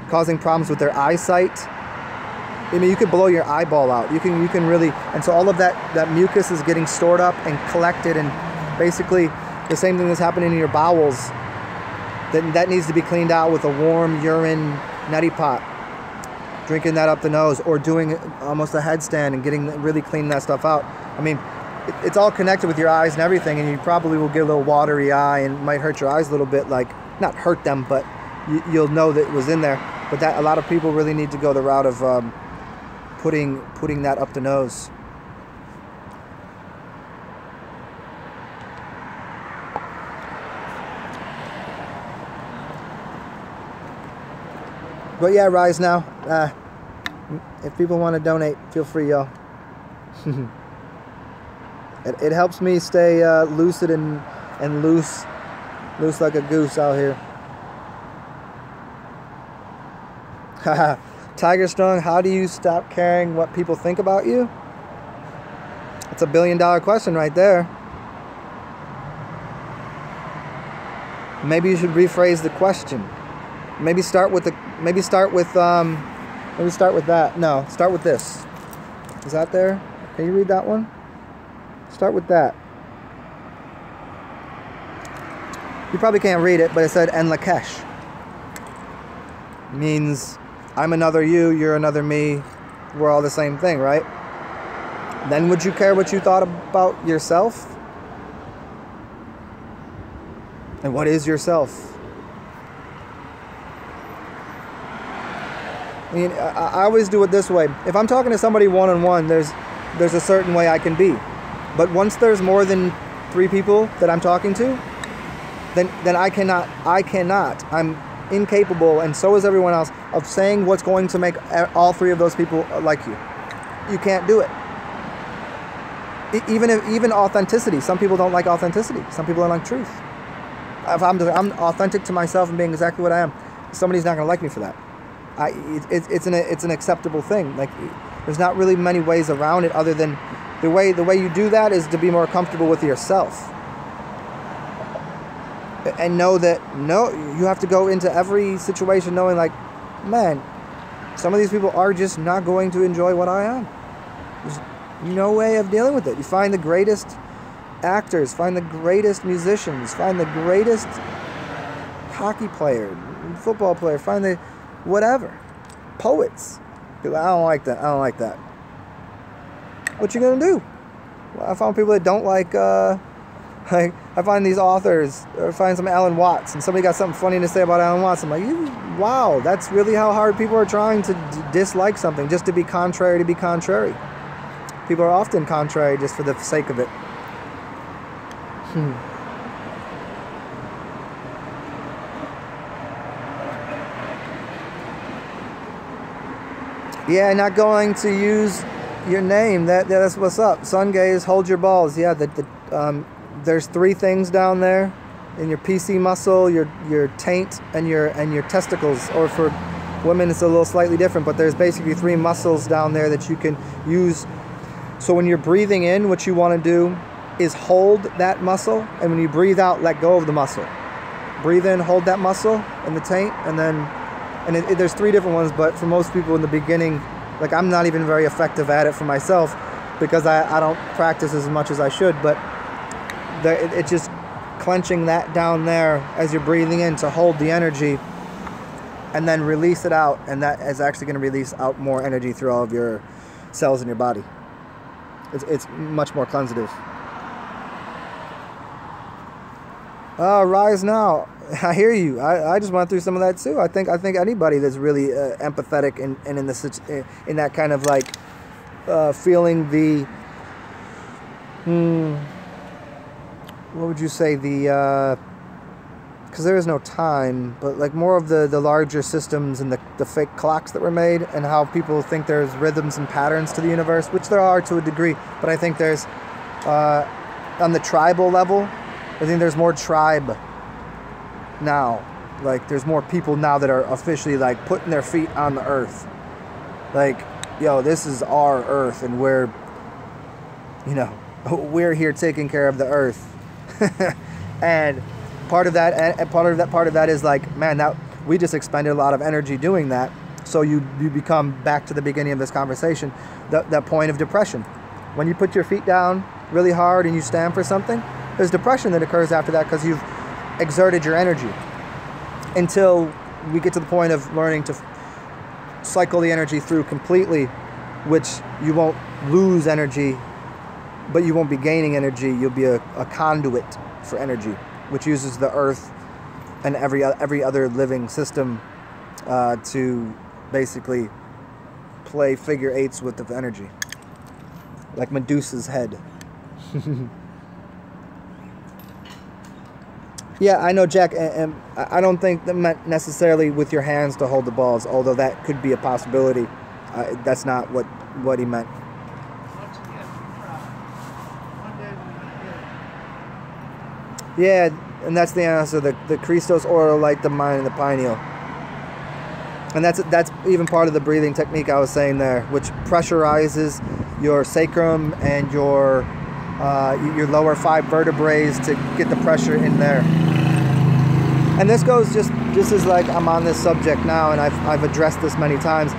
causing problems with their eyesight. I mean, you could blow your eyeball out. You can really, and so all of that mucus is getting stored up and collected, and basically the same thing that's happening in your bowels. That needs to be cleaned out with a warm urine neti pot. Drinking that up the nose, or doing almost a headstand and really cleaning that stuff out. I mean, it's all connected with your eyes and everything, and you probably will get a little watery eye and might hurt your eyes a little bit, like, not hurt them, but you'll know that it was in there. But that, a lot of people really need to go the route of putting that up the nose. But yeah, Rise Now. If people want to donate, feel free, y'all. It helps me stay lucid and loose like a goose out here. Haha. Tiger Strong, how do you stop caring what people think about you? That's a $1 billion question right there. Maybe you should rephrase the question. Maybe start with that. No, start with this. Is that there? Can you read that one? Start with that. You probably can't read it, but it said En Lakesh. Means I'm another you, you're another me, we're all the same thing, right? Then would you care what you thought about yourself? And what is yourself? I mean, I always do it this way. If I'm talking to somebody one-on-one, there's a certain way I can be. But once there's more than 3 people that I'm talking to, then I cannot. I'm incapable, and so is everyone else, of saying what's going to make all 3 of those people like you. You can't do it. Even authenticity. Some people don't like authenticity. Some people don't like truth. If I'm authentic to myself and being exactly what I am, somebody's not going to like me for that. It's an acceptable thing. Like, there's not really many ways around it other than the way you do that is to be more comfortable with yourself. And know that, you have to go into every situation knowing, like, man, some of these people are just not going to enjoy what I am. There's no way of dealing with it. You find the greatest actors, find the greatest musicians, find the greatest hockey player, football player, find the whatever, poets. I don't like that. I don't like that. What you gonna do? Well, I found people that don't like I find these authors, or find some Alan Watts, and somebody got something funny to say about Alan Watts. I'm like, wow, that's really how hard people are trying to dislike something, just to be contrary to be contrary. People are often contrary just for the sake of it. Yeah, not going to use your name. That's what's up. Sun gaze, hold your balls. Yeah, there's 3 things down there in your PC muscle, your taint, and your testicles. Or for women, it's a little slightly different, but there's basically 3 muscles down there that you can use. So when you're breathing in, what you want to do is hold that muscle, and when you breathe out, let go of the muscle. Breathe in, hold that muscle in the taint, and then there's 3 different ones, but for most people in the beginning, like, I'm not even very effective at it for myself because I don't practice as much as I should, but it's just clenching that down there as you're breathing in to hold the energy and then release it out, and that is actually going to release out more energy through all of your cells in your body. It's much more cleansative. Rise now. I hear you. I just went through some of that too. I think anybody that's really empathetic and in that kind of like feeling the what would you say, the because there is no time, but like more of the larger systems and the fake clocks that were made, and how people think there's rhythms and patterns to the universe, which there are to a degree, but I think there's on the tribal level, I think there's more tribe now. Like, there's more people now that are officially like putting their feet on the earth. Like, yo, this is our earth, and we're here taking care of the earth. And part of that is like, man, that we just expended a lot of energy doing that. So you become, back to the beginning of this conversation, that point of depression. When you put your feet down really hard and you stand for something, there's depression that occurs after that because you've exerted your energy. Until we get to the point of learning to cycle the energy through completely, which you won't lose energy, but you won't be gaining energy. You'll be a conduit for energy, which uses the earth and every other living system to basically play figure eights with the energy, like Medusa's head. Yeah, I know, Jack, and I don't think that meant necessarily with your hands to hold the balls, although that could be a possibility. That's not what he meant. Yeah, and that's the answer, the Christos oral, light, the mind, and the pineal. And that's even part of the breathing technique I was saying there, which pressurizes your sacrum and your lower 5 vertebrae to get the pressure in there. And this goes just as like I'm on this subject now, and I've addressed this many times.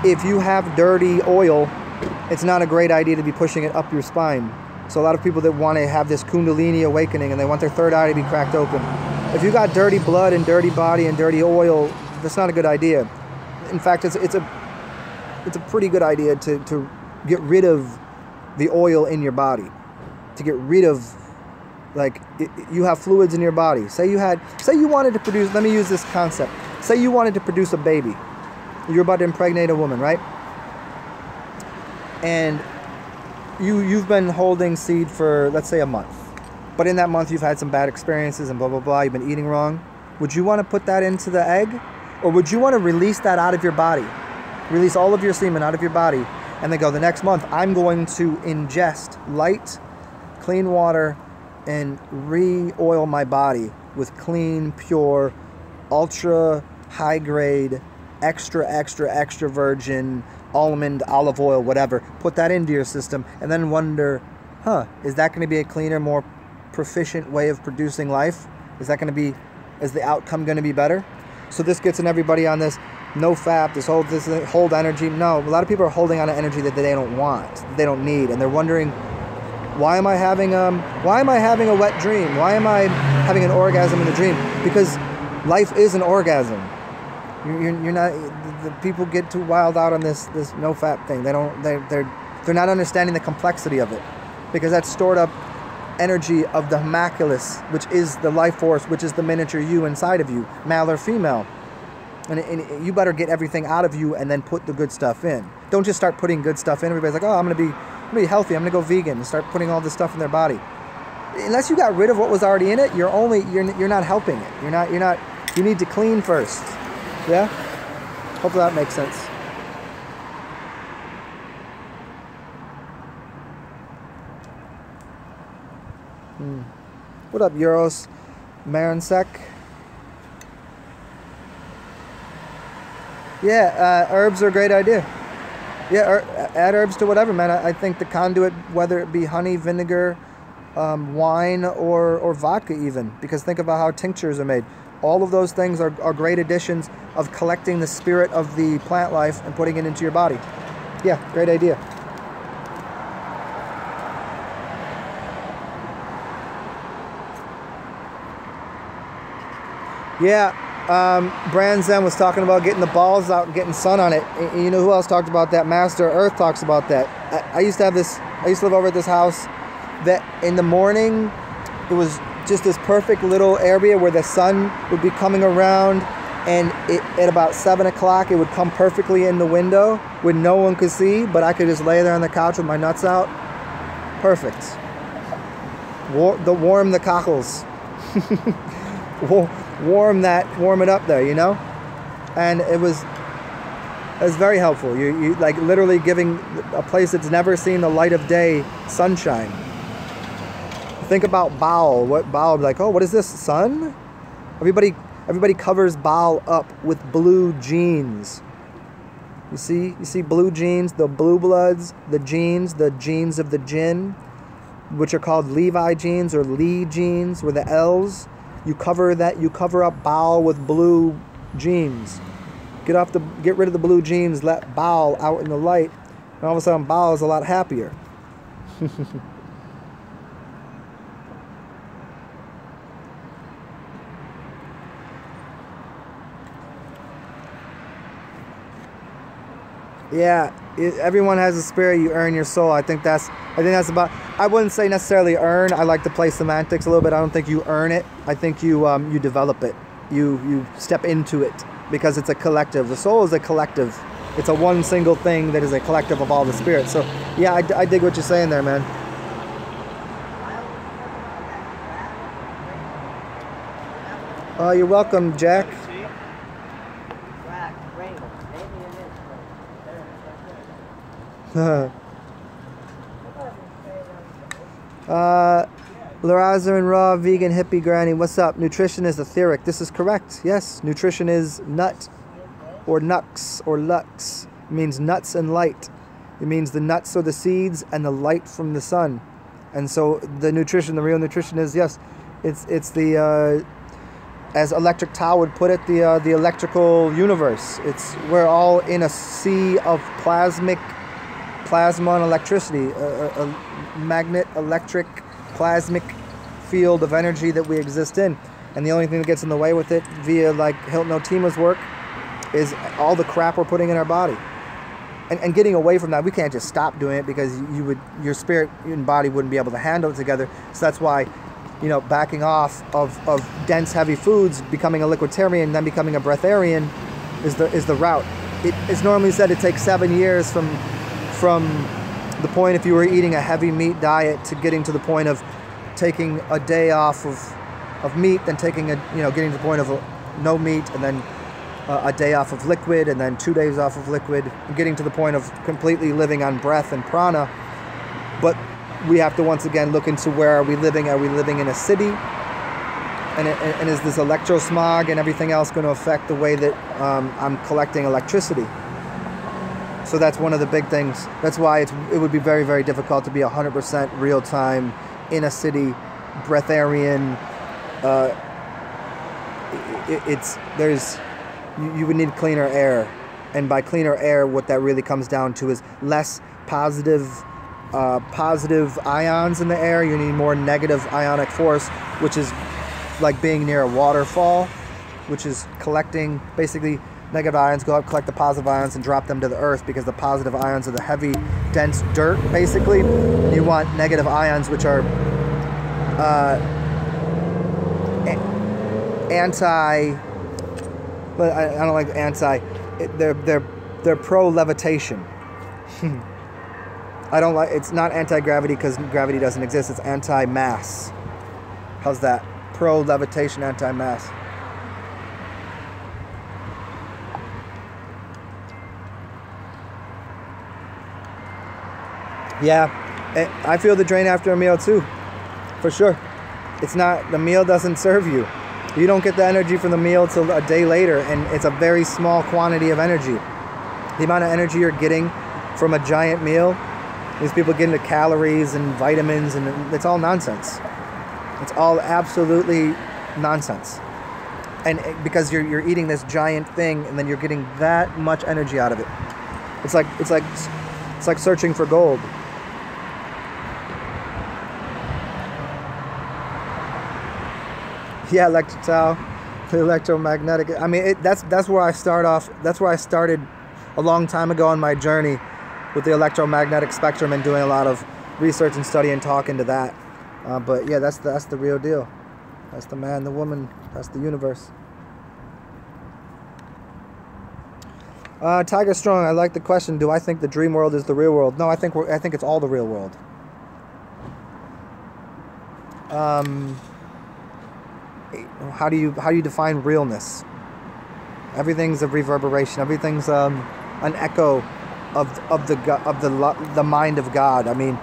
If you have dirty oil, it's not a great idea to be pushing it up your spine. So a lot of people that want to have this Kundalini awakening and they want their third eye to be cracked open, if you got dirty blood and dirty body and dirty oil, that's not a good idea. In fact, it's a pretty good idea to get rid of the oil in your body, to get rid of, like, you have fluids in your body. Say you wanted to produce, let me use this concept. Say you wanted to produce a baby. You're about to impregnate a woman, right? And you've been holding seed for, let's say, a month. But in that month, you've had some bad experiences and blah, blah, blah. You've been eating wrong. Would you want to put that into the egg? Or would you want to release that out of your body? Release all of your semen out of your body. And then go, the next month, I'm going to ingest light, clean water, and re-oil my body with clean, pure, ultra high-grade, extra virgin, almond, olive oil, whatever. Put that into your system and then wonder, is that going to be a cleaner, more proficient way of producing life? Is that going to be, is the outcome going to be better? So this gets in everybody on this no fap, this hold energy. No, a lot of people are holding on to energy that they don't want, that they don't need, and they're wondering, why am I having a wet dream? Why am I having an orgasm in the dream? Because life is an orgasm. You're not. The people get too wild out on this no fap thing. They're not understanding the complexity of it, because that's stored up energy of the homunculus, which is the life force, which is the miniature you inside of you, male or female. And you better get everything out of you and then put the good stuff in. Don't just start putting good stuff in. Everybody's like, oh, I'm gonna be healthy. I'm gonna go vegan and start putting all this stuff in their body. Unless you got rid of what was already in it, you're not helping it. You need to clean first. Yeah? Hopefully that makes sense. What up, Euros? Marinsek? Yeah, herbs are a great idea. Yeah, add herbs to whatever, man. I think the conduit, whether it be honey, vinegar, wine, or vodka even, because think about how tinctures are made. All of those things are great additions of collecting the spirit of the plant life and putting it into your body. Yeah, great idea. Yeah, Brand Zen was talking about getting the balls out and getting sun on it. You know who else talked about that? Master Earth talks about that. I used to have this, I used to live over at this house that in the morning, it was just this perfect little area where the sun would be coming around, and at about 7 o'clock, it would come perfectly in the window when no one could see, but I could just lay there on the couch with my nuts out. Perfect. Warm the cockles. warm it up there, you know? And it was very helpful. You like literally giving a place that's never seen the light of day sunshine. Think about Baal. What Baal, like, oh, what is this, sun? Everybody covers Baal up with blue jeans. You see blue jeans, the blue bloods, the genes of the jinn, which are called Levi genes or Lee genes, with the L's. You cover up Baal with blue jeans. Get rid of the blue jeans, let Baal out in the light, and all of a sudden Baal is a lot happier. Yeah, everyone has a spirit. You earn your soul. I think that's about. I wouldn't say necessarily earn. I like to play semantics a little bit. I don't think you earn it. I think you develop it. You step into it because it's a collective. The soul is a collective. It's a one single thing that is a collective of all the spirits. So yeah, I dig what you're saying there, man. You're welcome, Jack. Laraza and Raw Vegan Hippie Granny, what's up? Nutrition is etheric. This is correct. Yes, nutrition is nut or nux or lux. It means nuts and light. It means the nuts are the seeds and the light from the sun. And so the nutrition, the real nutrition is, yes, it's the as Electric Tau would put it, the electrical universe. We're all in a sea of plasma and electricity, a magnet, electric, plasmic field of energy that we exist in. And the only thing that gets in the way with it via like Hilton Otima's work is all the crap we're putting in our body. And getting away from that, we can't just stop doing it because your spirit and body wouldn't be able to handle it together. So that's why, you know, backing off of dense, heavy foods, becoming a liquiditarian, then becoming a breatharian is the route. it's normally said it takes 7 years from the point, if you were eating a heavy meat diet, to getting to the point of taking a day off of meat, then taking getting to the point of no meat, and then a day off of liquid, and then 2 days off of liquid, and getting to the point of completely living on breath and prana. But we have to once again look into where are we living? Are we living in a city? And is this electrosmog and everything else going to affect the way that I'm collecting electricity? So that's one of the big things. That's why it would be very, very difficult to be 100% real time in a city, breatharian. You would need cleaner air, and by cleaner air, what that really comes down to is less positive ions in the air. You need more negative ionic force, which is like being near a waterfall, which is collecting basically. Negative ions go up, collect the positive ions, and drop them to the earth, because the positive ions are the heavy, dense dirt, basically. You want negative ions, which are anti. But I don't like anti. They're pro levitation. I don't like. It's not anti-gravity, because gravity doesn't exist. It's anti-mass. How's that? Pro levitation, anti-mass. Yeah, I feel the drain after a meal too, for sure. It's not, the meal doesn't serve you. You don't get the energy from the meal till a day later, and it's a very small quantity of energy. The amount of energy you're getting from a giant meal, these people get into calories and vitamins, and it's all nonsense. It's all absolutely nonsense. And because you're eating this giant thing, and then you're getting that much energy out of it. It's like searching for gold. Yeah, the electromagnetic. I mean, that's where I start off. That's where I started a long time ago on my journey with the electromagnetic spectrum, and doing a lot of research and study and talk into that. But yeah, that's the real deal. That's the man, the woman. That's the universe. Tiger Strong, I like the question. Do I think the dream world is the real world? No, I think it's all the real world. How do you define realness? Everything's a reverberation. Everything's an echo of the mind of God. I mean,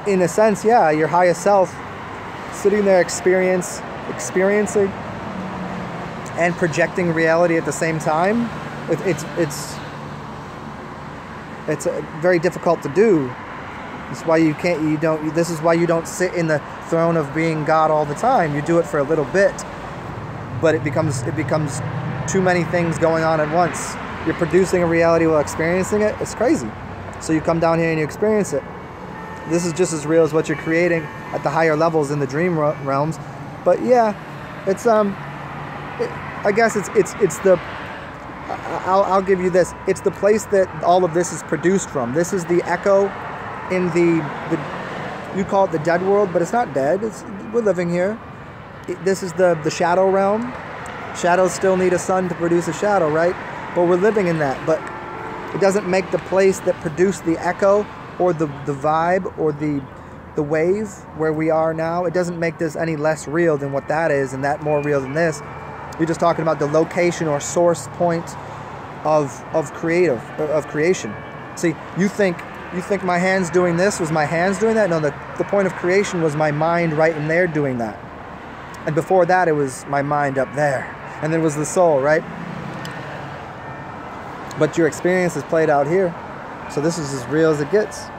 in a sense, yeah, your highest self sitting there experiencing and projecting reality at the same time. It's very difficult to do. That's why this is why you don't sit in the throne of being God all the time. You do it for a little bit, but it becomes too many things going on at once. You're producing a reality while experiencing it. It's crazy. So you come down here and you experience it. This is just as real as what you're creating at the higher levels in the dream realms. But yeah, it's I guess it's the. I'll give you this. It's the place that all of this is produced from. This is the echo in the you call it the dead world, but it's not dead. We're living here. This is the shadow realm. Shadows still need a sun to produce a shadow, right? But we're living in that. But it doesn't make the place that produced the echo or the vibe or the wave where we are now, it doesn't make this any less real than what that is, and that more real than this. You're just talking about the location or source point of creation. See, you think my hands doing this was my hands doing that? No, the point of creation was my mind right in there doing that. And before that, it was my mind up there. And then it was the soul, right? But your experience is played out here. So this is as real as it gets.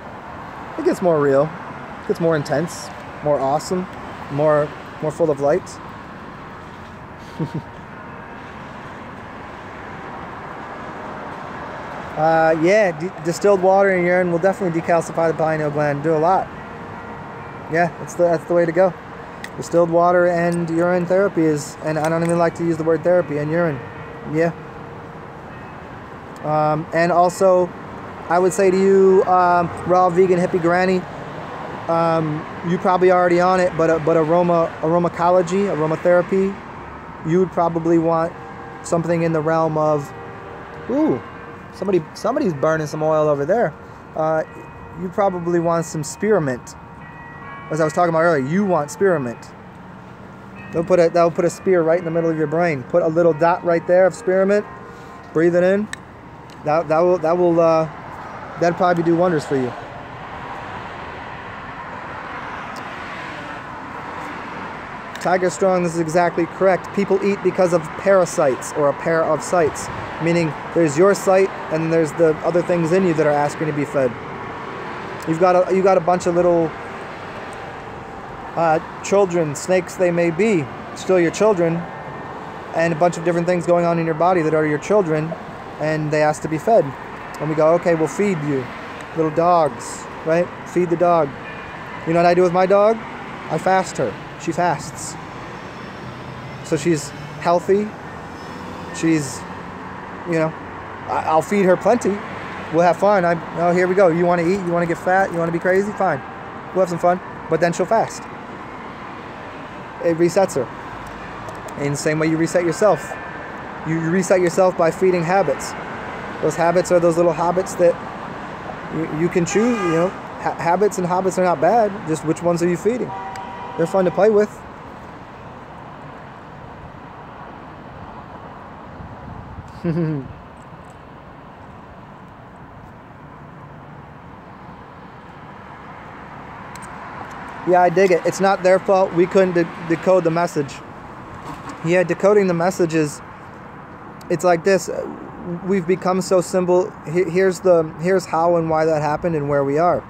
It gets more real. It gets more intense, more awesome, more full of light. Yeah, distilled water and urine will definitely decalcify the pineal gland. Do a lot. Yeah, that's the way to go. Distilled water and urine therapy is, and I don't even like to use the word therapy, and urine. Yeah. And also, I would say to you, raw vegan hippie granny, you probably already on it, but aromatology, aromatherapy, you would probably want something in the realm of, Somebody's burning some oil over there. You probably want some spearmint. As I was talking about earlier, you want spearmint. That'll put a spear right in the middle of your brain. Put a little dot right there of spearmint. Breathe it in. That'll probably do wonders for you. Tiger Strong, this is exactly correct. People eat because of parasites, or a pair of sites. Meaning there's your site and there's the other things in you that are asking to be fed. You've got a bunch of little children, snakes they may be, still your children, and a bunch of different things going on in your body that are your children, and they ask to be fed. And we go, okay, we'll feed you. Little dogs, right? Feed the dog. You know what I do with my dog? I fast her. She fasts. So she's healthy. She's, you know, I'll feed her plenty. We'll have fun. Oh, here we go. You want to eat? You want to get fat? You want to be crazy? Fine. We'll have some fun. But then she'll fast. It resets her. In the same way you reset yourself. You reset yourself by feeding habits. Those habits are those little habits that you can choose. You know, habits and hobbies are not bad. Just which ones are you feeding? They're fun to play with. Yeah, I dig it. It's not their fault we couldn't decode the message. Yeah, decoding the message is, it's like this. We've become so simple. Here's how and why that happened and where we are.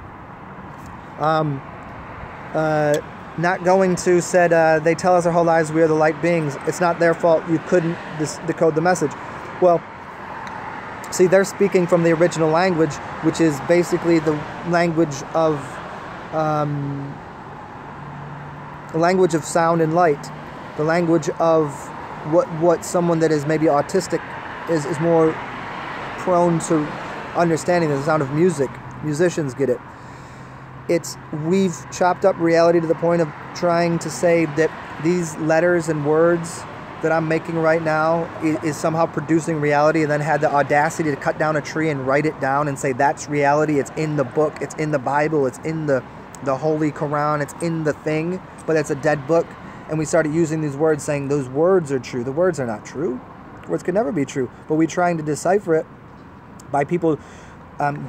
Not going to said, they tell us our whole lives we are the light beings. It's not their fault you couldn't decode the message. Well, see, they're speaking from the original language, which is basically the language of sound and light. The language of what someone that is maybe autistic is more prone to understanding, the sound of music. Musicians get it. We've chopped up reality to the point of trying to say that these letters and words that I'm making right now is somehow producing reality, and then had the audacity to cut down a tree and write it down and say that's reality. It's in the book, it's in the Bible, it's in the Holy Quran, it's in the thing, but it's a dead book. And we started using these words saying those words are true. The words are not true. Words could never be true. But we're trying to decipher it by people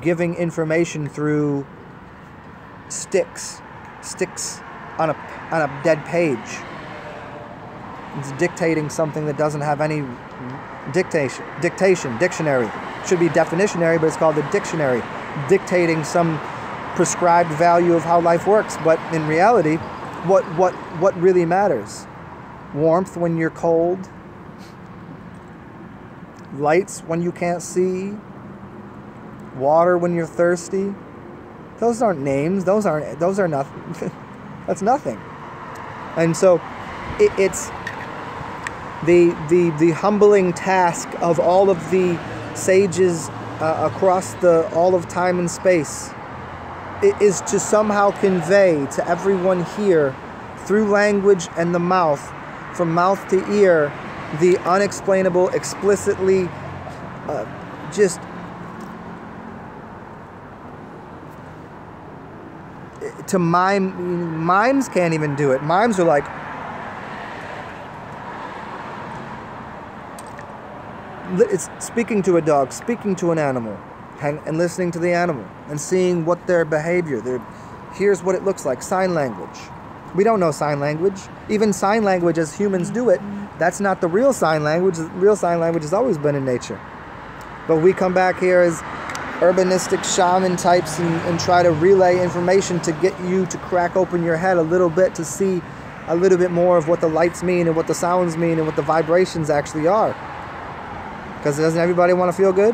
giving information through sticks on a dead page. It's dictating something that doesn't have any dictionary. It should be definitionary, but it's called the dictionary. Dictating some prescribed value of how life works. But in reality, what really matters? Warmth when you're cold. Lights when you can't see. Water when you're thirsty. Those aren't names. Those are nothing. That's nothing. And so it's the humbling task of all of the sages across all of time and space is to somehow convey to everyone here through language and the mouth, from mouth to ear, the unexplainable, explicitly just to mimes can't even do it. Mimes are like, it's speaking to a dog, speaking to an animal, and listening to the animal and seeing what their behavior, here's what it looks like. Sign language. We don't know sign language. Even sign language as humans do it, that's not the real sign language. The real sign language has always been in nature. But we come back here as urbanistic shaman types and try to relay information to get you to crack open your head a little bit, to see a little bit more of what the lights mean and what the sounds mean and what the vibrations actually are. Because doesn't everybody want to feel good?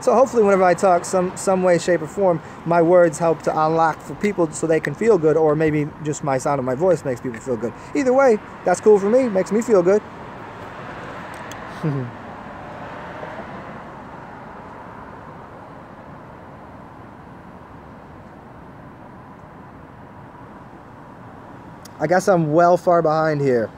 So hopefully whenever I talk, some way, shape, or form, my words help to unlock for people so they can feel good, or maybe just my sound of my voice makes people feel good. Either way, that's cool for me, makes me feel good. I guess I'm well far behind here.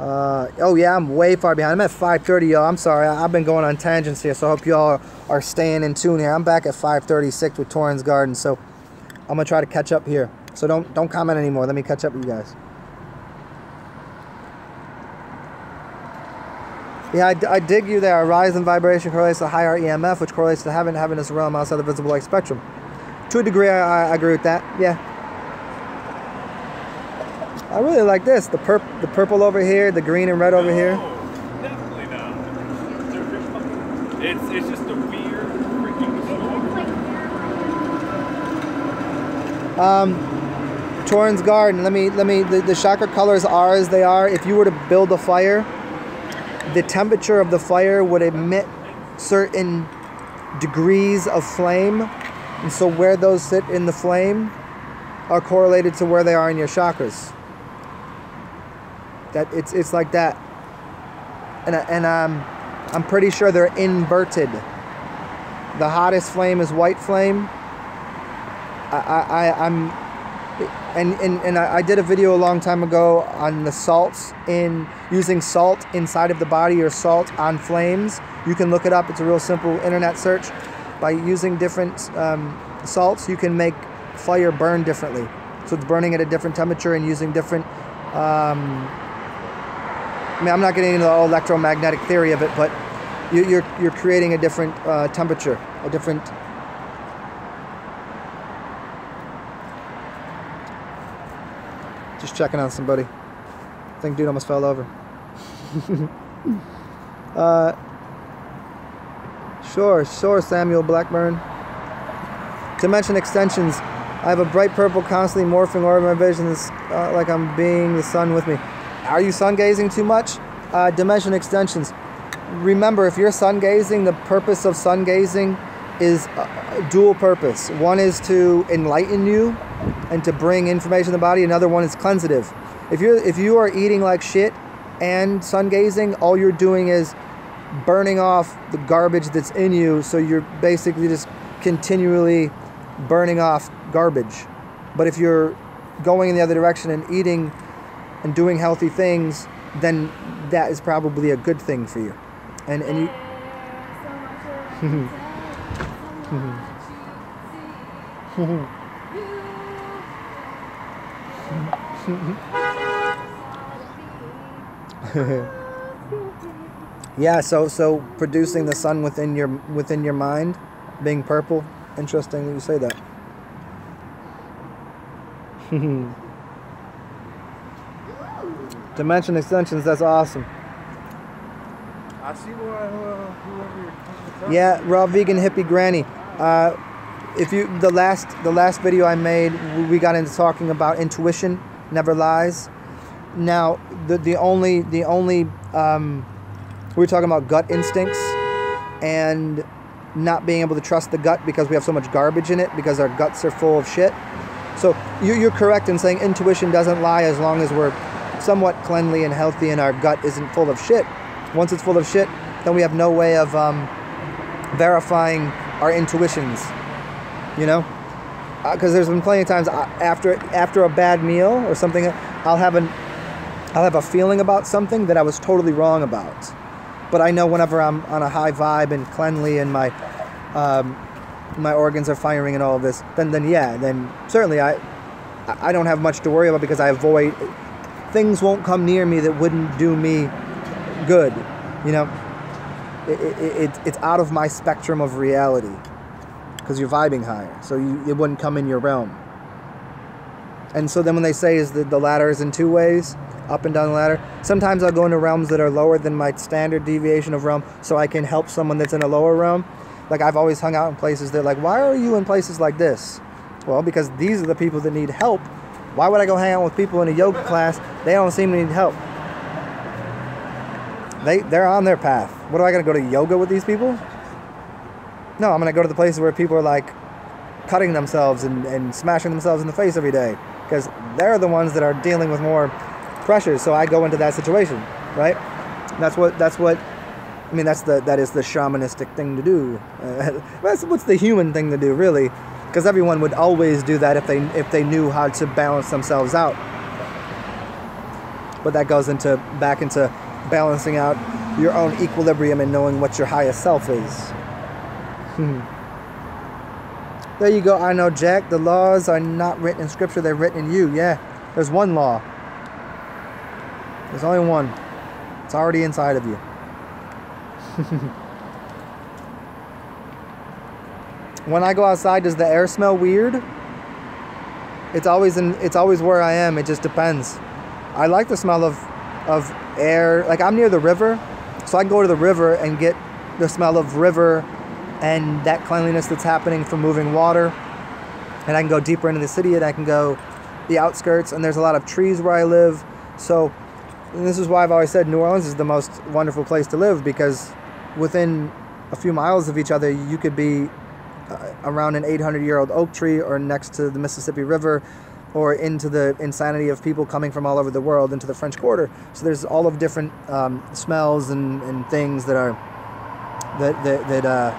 Oh yeah, I'm way far behind. I'm at 5:30, y'all. I'm sorry. I've been going on tangents here, so I hope y'all are staying in tune here. I'm back at 5:36 with Torrens Garden, so I'm gonna try to catch up here. So don't comment anymore. Let me catch up with you guys. Yeah, I dig you there. A rise in vibration correlates to higher EMF, which correlates to having this realm outside the visible light spectrum. To a degree, I agree with that. Yeah. I really like this. The purple over here, the green and red over here. Definitely not. It's just a weird freaking story. Torrens Garden. Let me. The chakra colors are as they are. If you were to build a fire, the temperature of the fire would emit certain degrees of flame, and so where those sit in the flame are correlated to where they are in your chakras. That it's like that, and I'm pretty sure they're inverted. The hottest flame is white flame. I did a video a long time ago on the salts in using salt inside of the body or salt on flames. You can look it up. It's a real simple internet search. By using different salts, you can make fire burn differently. So it's burning at a different temperature and using different. I mean, I'm not getting into the whole electromagnetic theory of it, but you're creating a different temperature, a different. Just checking on somebody. I think dude almost fell over. Sure, Samuel Blackburn. Dimension extensions. I have a bright purple constantly morphing orb in my visions, like I'm being the sun with me. Are you sun gazing too much? Dimension extensions. Remember, if you're sun gazing, the purpose of sun gazing is dual purpose. One is to enlighten you and to bring information to the body. Another one is cleansative. If you are eating like shit and sun gazing, all you're doing is burning off the garbage that's in you. So you're basically just continually burning off garbage. But if you're going in the other direction and eating and doing healthy things, then that is probably a good thing for you. And you. Yeah, so producing the sun within your mind, being purple. Interesting that you say that. Dimension extensions, that's awesome. I see whoever you're talking. Yeah, raw vegan hippie granny. If you the last video I made, we got into talking about intuition never lies. Now the only we were talking about gut instincts and not being able to trust the gut because we have so much garbage in it because our guts are full of shit. So you're correct in saying intuition doesn't lie as long as we're somewhat cleanly and healthy and our gut isn't full of shit. Once it's full of shit, then we have no way of verifying our intuitions, you know? Because there's been plenty of times after a bad meal or something, I'll have a feeling about something that I was totally wrong about. But I know whenever I'm on a high vibe and cleanly and my organs are firing and all of this, then certainly I don't have much to worry about because I avoid things won't come near me that wouldn't do me good, you know. It's out of my spectrum of reality because you're vibing higher, so it wouldn't come in your realm. And so then when they say is that the ladder is in two ways, up and down the ladder, sometimes I'll go into realms that are lower than my standard deviation of realm so I can help someone that's in a lower realm. Like I've always hung out in places that like, why are you in places like this? Well, because these are the people that need help. Why would I go hang out with people in a yoga class? They don't seem to need help. They're on their path. What am I going to go to yoga with these people? No, I'm going to go to the places where people are like cutting themselves and smashing themselves in the face every day because they're the ones that are dealing with more pressures. So I go into that situation, right? That's what I mean. That is the shamanistic thing to do. That's what's the human thing to do, really, because everyone would always do that if they knew how to balance themselves out. but that goes into back into balancing out your own equilibrium and knowing what your highest self is. There you go. I know, Jack. The laws are not written in scripture, they're written in you. Yeah, there's one law. There's only one. It's already inside of you. When I go outside, does the air smell weird? It's always where I am. It just depends. I like the smell of air. Like, I'm near the river, so I can go to the river and get the smell of river and that cleanliness that's happening from moving water. And I can go deeper into the city, and I can go the outskirts, and there's a lot of trees where I live. So this is why I've always said New Orleans is the most wonderful place to live, because within a few miles of each other, you could be around an 800-year-old oak tree, or next to the Mississippi River, or into the insanity of people coming from all over the world into the French Quarter. So there's all of different smells and things that are that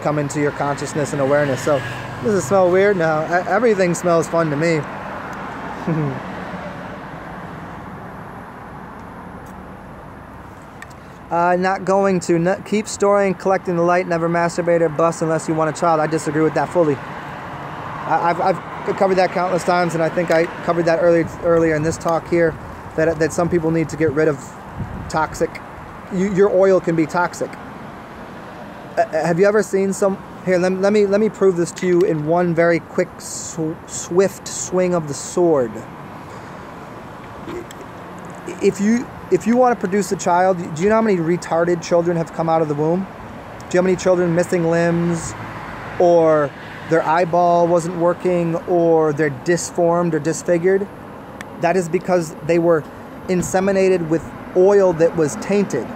come into your consciousness and awareness. So does it smell weird? No, everything smells fun to me. Not going to keep storing, collecting the light, never masturbate or bust unless you want a child. I disagree with that fully. I've covered that countless times, and I think I covered that earlier in this talk here, that some people need to get rid of toxic. Your oil can be toxic. Have you ever seen some? Here, let me prove this to you in one very quick, swift swing of the sword. If you want to produce a child, do you know how many retarded children have come out of the womb? Do you know how many children missing limbs, or their eyeball wasn't working, or they're disformed or disfigured? That is because they were inseminated with oil that was tainted.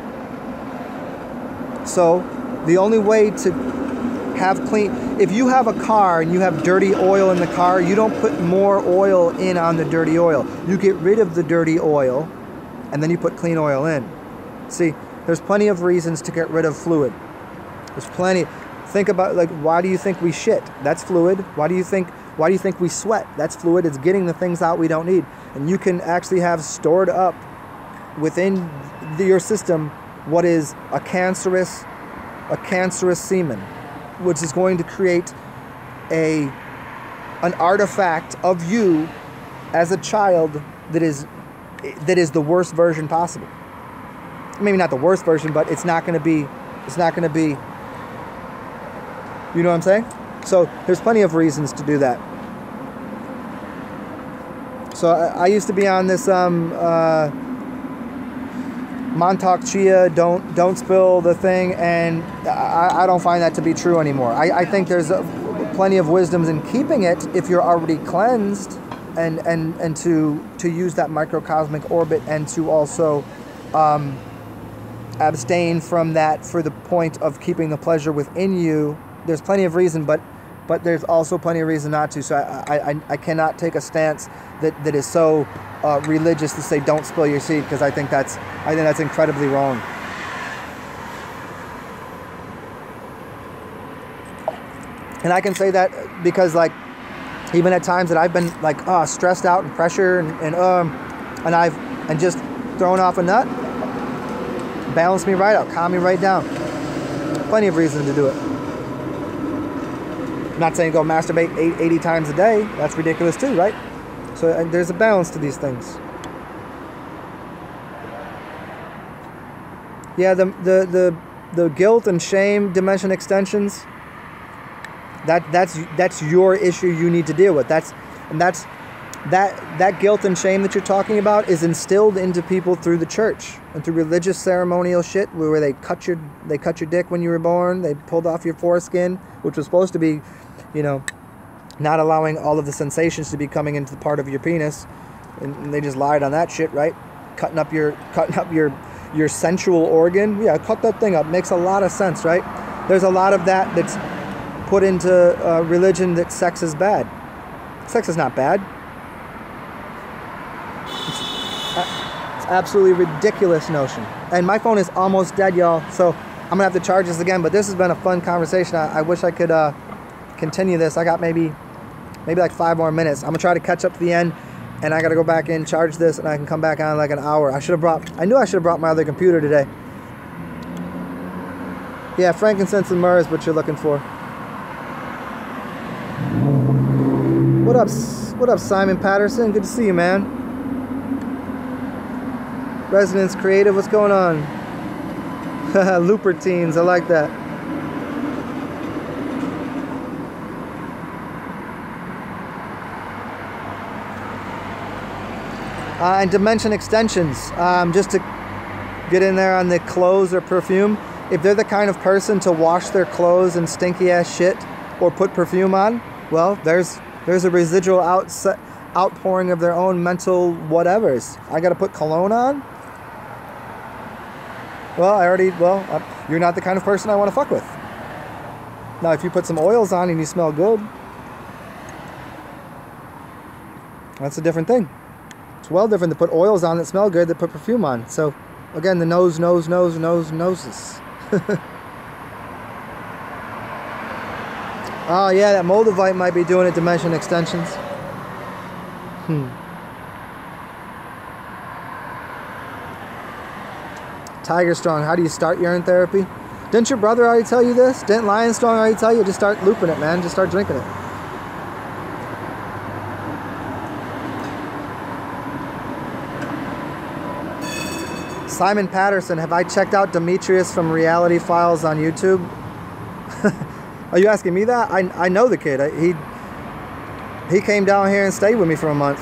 So the only way to have clean, if you have a car and you have dirty oil in the car, you don't put more oil in on the dirty oil. You get rid of the dirty oil, and then you put clean oil in. See, there's plenty of reasons to get rid of fluid. There's plenty. Think about, like, why do you think we shit? That's fluid. Why do you think we sweat? That's fluid. It's getting the things out we don't need. And you can actually have stored up within your system what is a cancerous semen, which is going to create an artifact of you as a child that is the worst version possible. Maybe not the worst version, but it's not going to be, you know what I'm saying? So there's plenty of reasons to do that. So I used to be on this Montauk Chia, don't spill the thing, and I don't find that to be true anymore. I think there's plenty of wisdoms in keeping it if you're already cleansed, and to use that microcosmic orbit, and to also abstain from that for the point of keeping the pleasure within you. There's plenty of reason, but there's also plenty of reason not to. So I cannot take a stance that is so religious to say don't spill your seed, because I think that's incredibly wrong. And I can say that because, like, even at times that I've been like stressed out and pressure and I've just thrown off a nut, balance me right out, calm me right down. Plenty of reason to do it. I'm not saying go masturbate 80 times a day. That's ridiculous too, right? So there's a balance to these things. Yeah, the guilt and shame dimension extensions. That's your issue you need to deal with. That guilt and shame that you're talking about is instilled into people through the church and through religious ceremonial shit, where they cut your dick when you were born. They pulled off your foreskin, which was supposed to be, not allowing all of the sensations to be coming into the part of your penis, and they just lied on that shit, right? Cutting up your sensual organ. Yeah, cut that thing up. Makes a lot of sense, right? There's a lot of that that's put into religion, that sex is bad. Sex is not bad. It's absolutely ridiculous notion. And my phone is almost dead, y'all, so I'm gonna have to charge this again. But this has been a fun conversation. I wish I could continue this. I got maybe like 5 more minutes. I'm gonna try to catch up to the end. and I gotta go back in, charge this, and I can come back on in like an hour. I knew I should have brought my other computer today. Yeah, frankincense and myrrh is what you're looking for. What up, Simon Patterson? Good to see you, man. Resonance Creative, what's going on? Looper teens, I like that. And dimension extensions, just to get in there on the clothes or perfume. If they're the kind of person to wash their clothes in stinky ass shit or put perfume on, well, there's a residual outpouring of their own mental whatevers. I gotta put cologne on? Well, you're not the kind of person I want to fuck with. Now, if you put some oils on and you smell good, that's a different thing. It's well different to put oils on that smell good than put perfume on. So, again, the noses. Oh, yeah, that Moldavite might be doing it, dimension extensions. Tiger Strong, how do you start urine therapy? Didn't your brother already tell you this? Didn't Lion Strong already tell you? Just start looping it, man. Just start drinking it. Simon Patterson, have I checked out Demetrius from Reality Files on YouTube? Are you asking me that? I know the kid. He came down here and stayed with me for a month.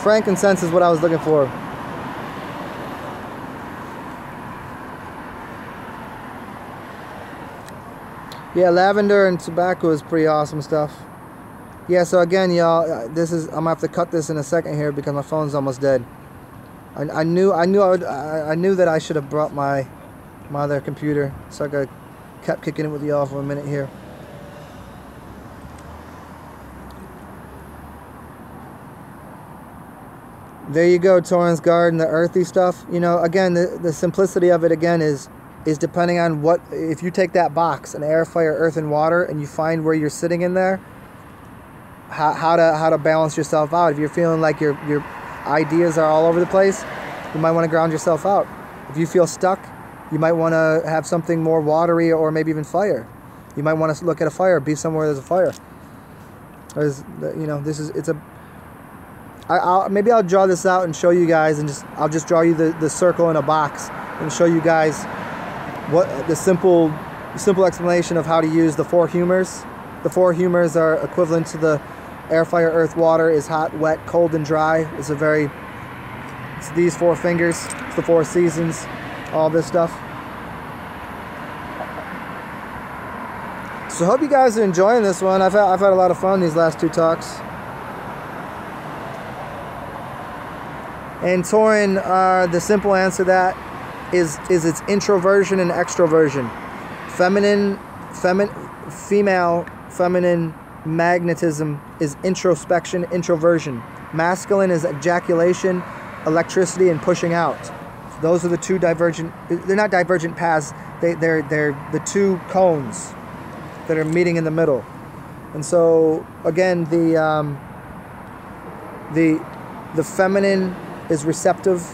Frankincense is what I was looking for. Yeah, lavender and tobacco is pretty awesome stuff. Yeah, so again, y'all, I'm gonna have to cut this in a second here because my phone's almost dead. I knew that I should have brought my other computer, so I kept kicking it with y'all for a minute here. There you go, Torrance Garden, the earthy stuff. You know, again, the simplicity of it again is depending on what, if you take that box, an air, fire, earth, and water, and you find where you're sitting in there, how to balance yourself out. If you're feeling like your ideas are all over the place, you might want to ground yourself out. If you feel stuck, you might want to have something more watery or maybe even fire. You might want to look at a fire, be somewhere there's a fire. You know, maybe I'll draw this out and show you guys, and I'll just draw you the circle in a box and show you guys what the simple explanation of how to use the four humors. The four humors are equivalent to the air, fire, earth, water is hot, wet, cold, and dry. It's these four fingers. It's the four seasons. All this stuff. So hope you guys are enjoying this one. I've had a lot of fun these last two talks. And Torin, the simple answer to that is its introversion and extroversion. Female feminine magnetism is introspection, introversion. Masculine is ejaculation, electricity, and pushing out. Those are the two divergent. They're not divergent paths. They're the two cones that are meeting in the middle. And so again, the feminine is receptive,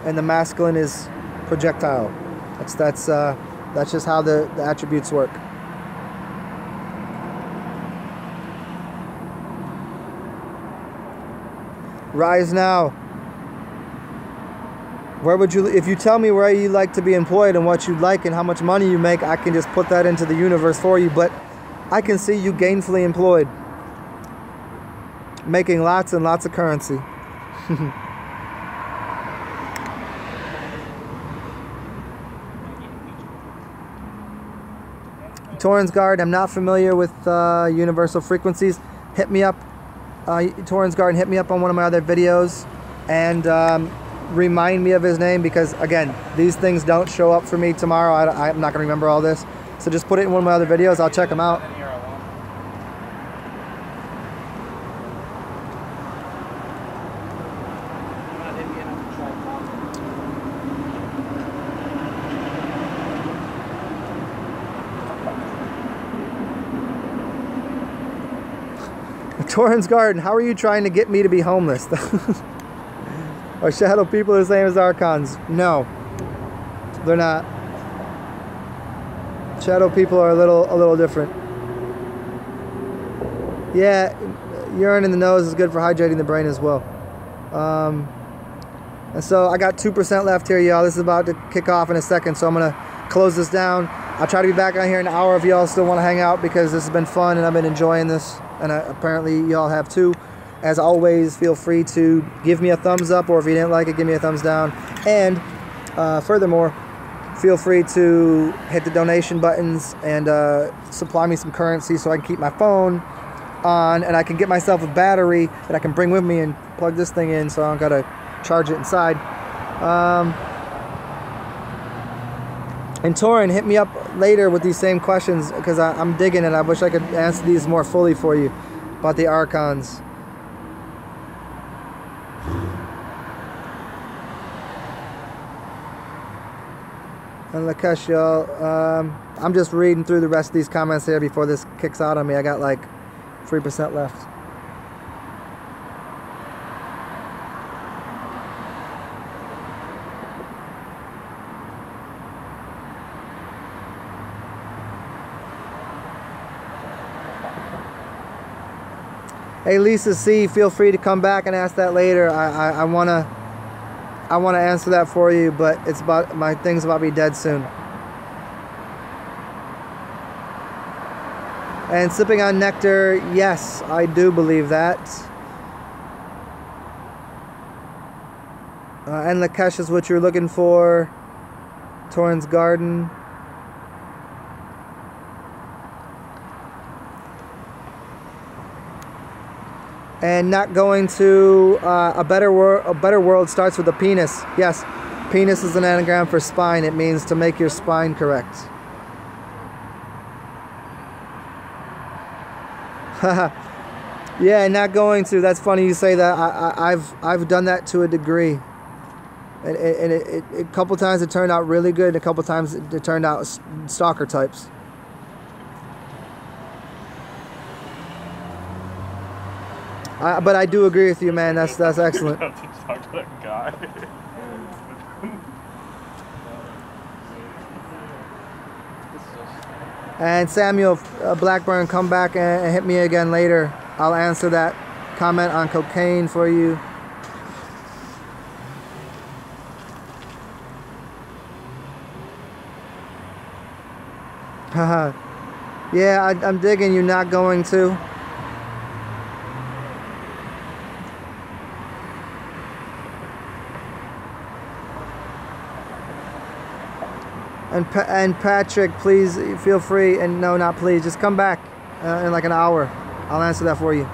and the masculine is projectile. That's just how the attributes work. Rise now. Where would you, if you tell me where you like to be employed and what you'd like and how much money you make, I can just put that into the universe for you, but I can see you gainfully employed, making lots and lots of currency. Torrens Guard, I'm not familiar with universal frequencies. Hit me up, Torrens Guard, hit me up on one of my other videos and remind me of his name, because again, these things don't show up for me tomorrow. I'm not going to remember all this. So just put it in one of my other videos. I'll check them out. Torrens Garden, how are you trying to get me to be homeless? Are shadow people the same as Archons? No, they're not. Shadow people are a little different. Yeah, urine in the nose is good for hydrating the brain as well. And so I got 2% left here, y'all. This is about to kick off in a second, so I'm gonna close this down. I'll try to be back on here in an hour if y'all still want to hang out, because this has been fun and I've been enjoying this, and apparently y'all have too. As always, feel free to give me a thumbs up, or if you didn't like it, give me a thumbs down. And furthermore, feel free to hit the donation buttons and supply me some currency so I can keep my phone on, and I can get myself a battery that I can bring with me and plug this thing in, so I don't gotta charge it inside. And Torin, hit me up later with these same questions, because I'm digging it. I wish I could answer these more fully for you about the Archons. And Lakesh, y'all, I'm just reading through the rest of these comments here before this kicks out on me. I got like 3% left. Hey Lisa C, feel free to come back and ask that later. I wanna answer that for you, but it's about my thing's about to be dead soon. And sipping on nectar, yes, I do believe that. And Lakesh is what you're looking for. Torrens Garden. And not going to a better world starts with a penis. Yes, penis is an anagram for spine. It means to make your spine correct. Yeah, not going to. That's funny you say that. I've done that to a degree, and a couple times it turned out really good. And a couple times it turned out stalker types. But I do agree with you, man. That's excellent. You have to talk to that guy. And Samuel Blackburn, come back and hit me again later. I'll answer that comment on cocaine for you. Haha. Yeah, I'm digging you not going to. And Patrick, please feel free, and no, not please, just come back in like an hour. I'll answer that for you.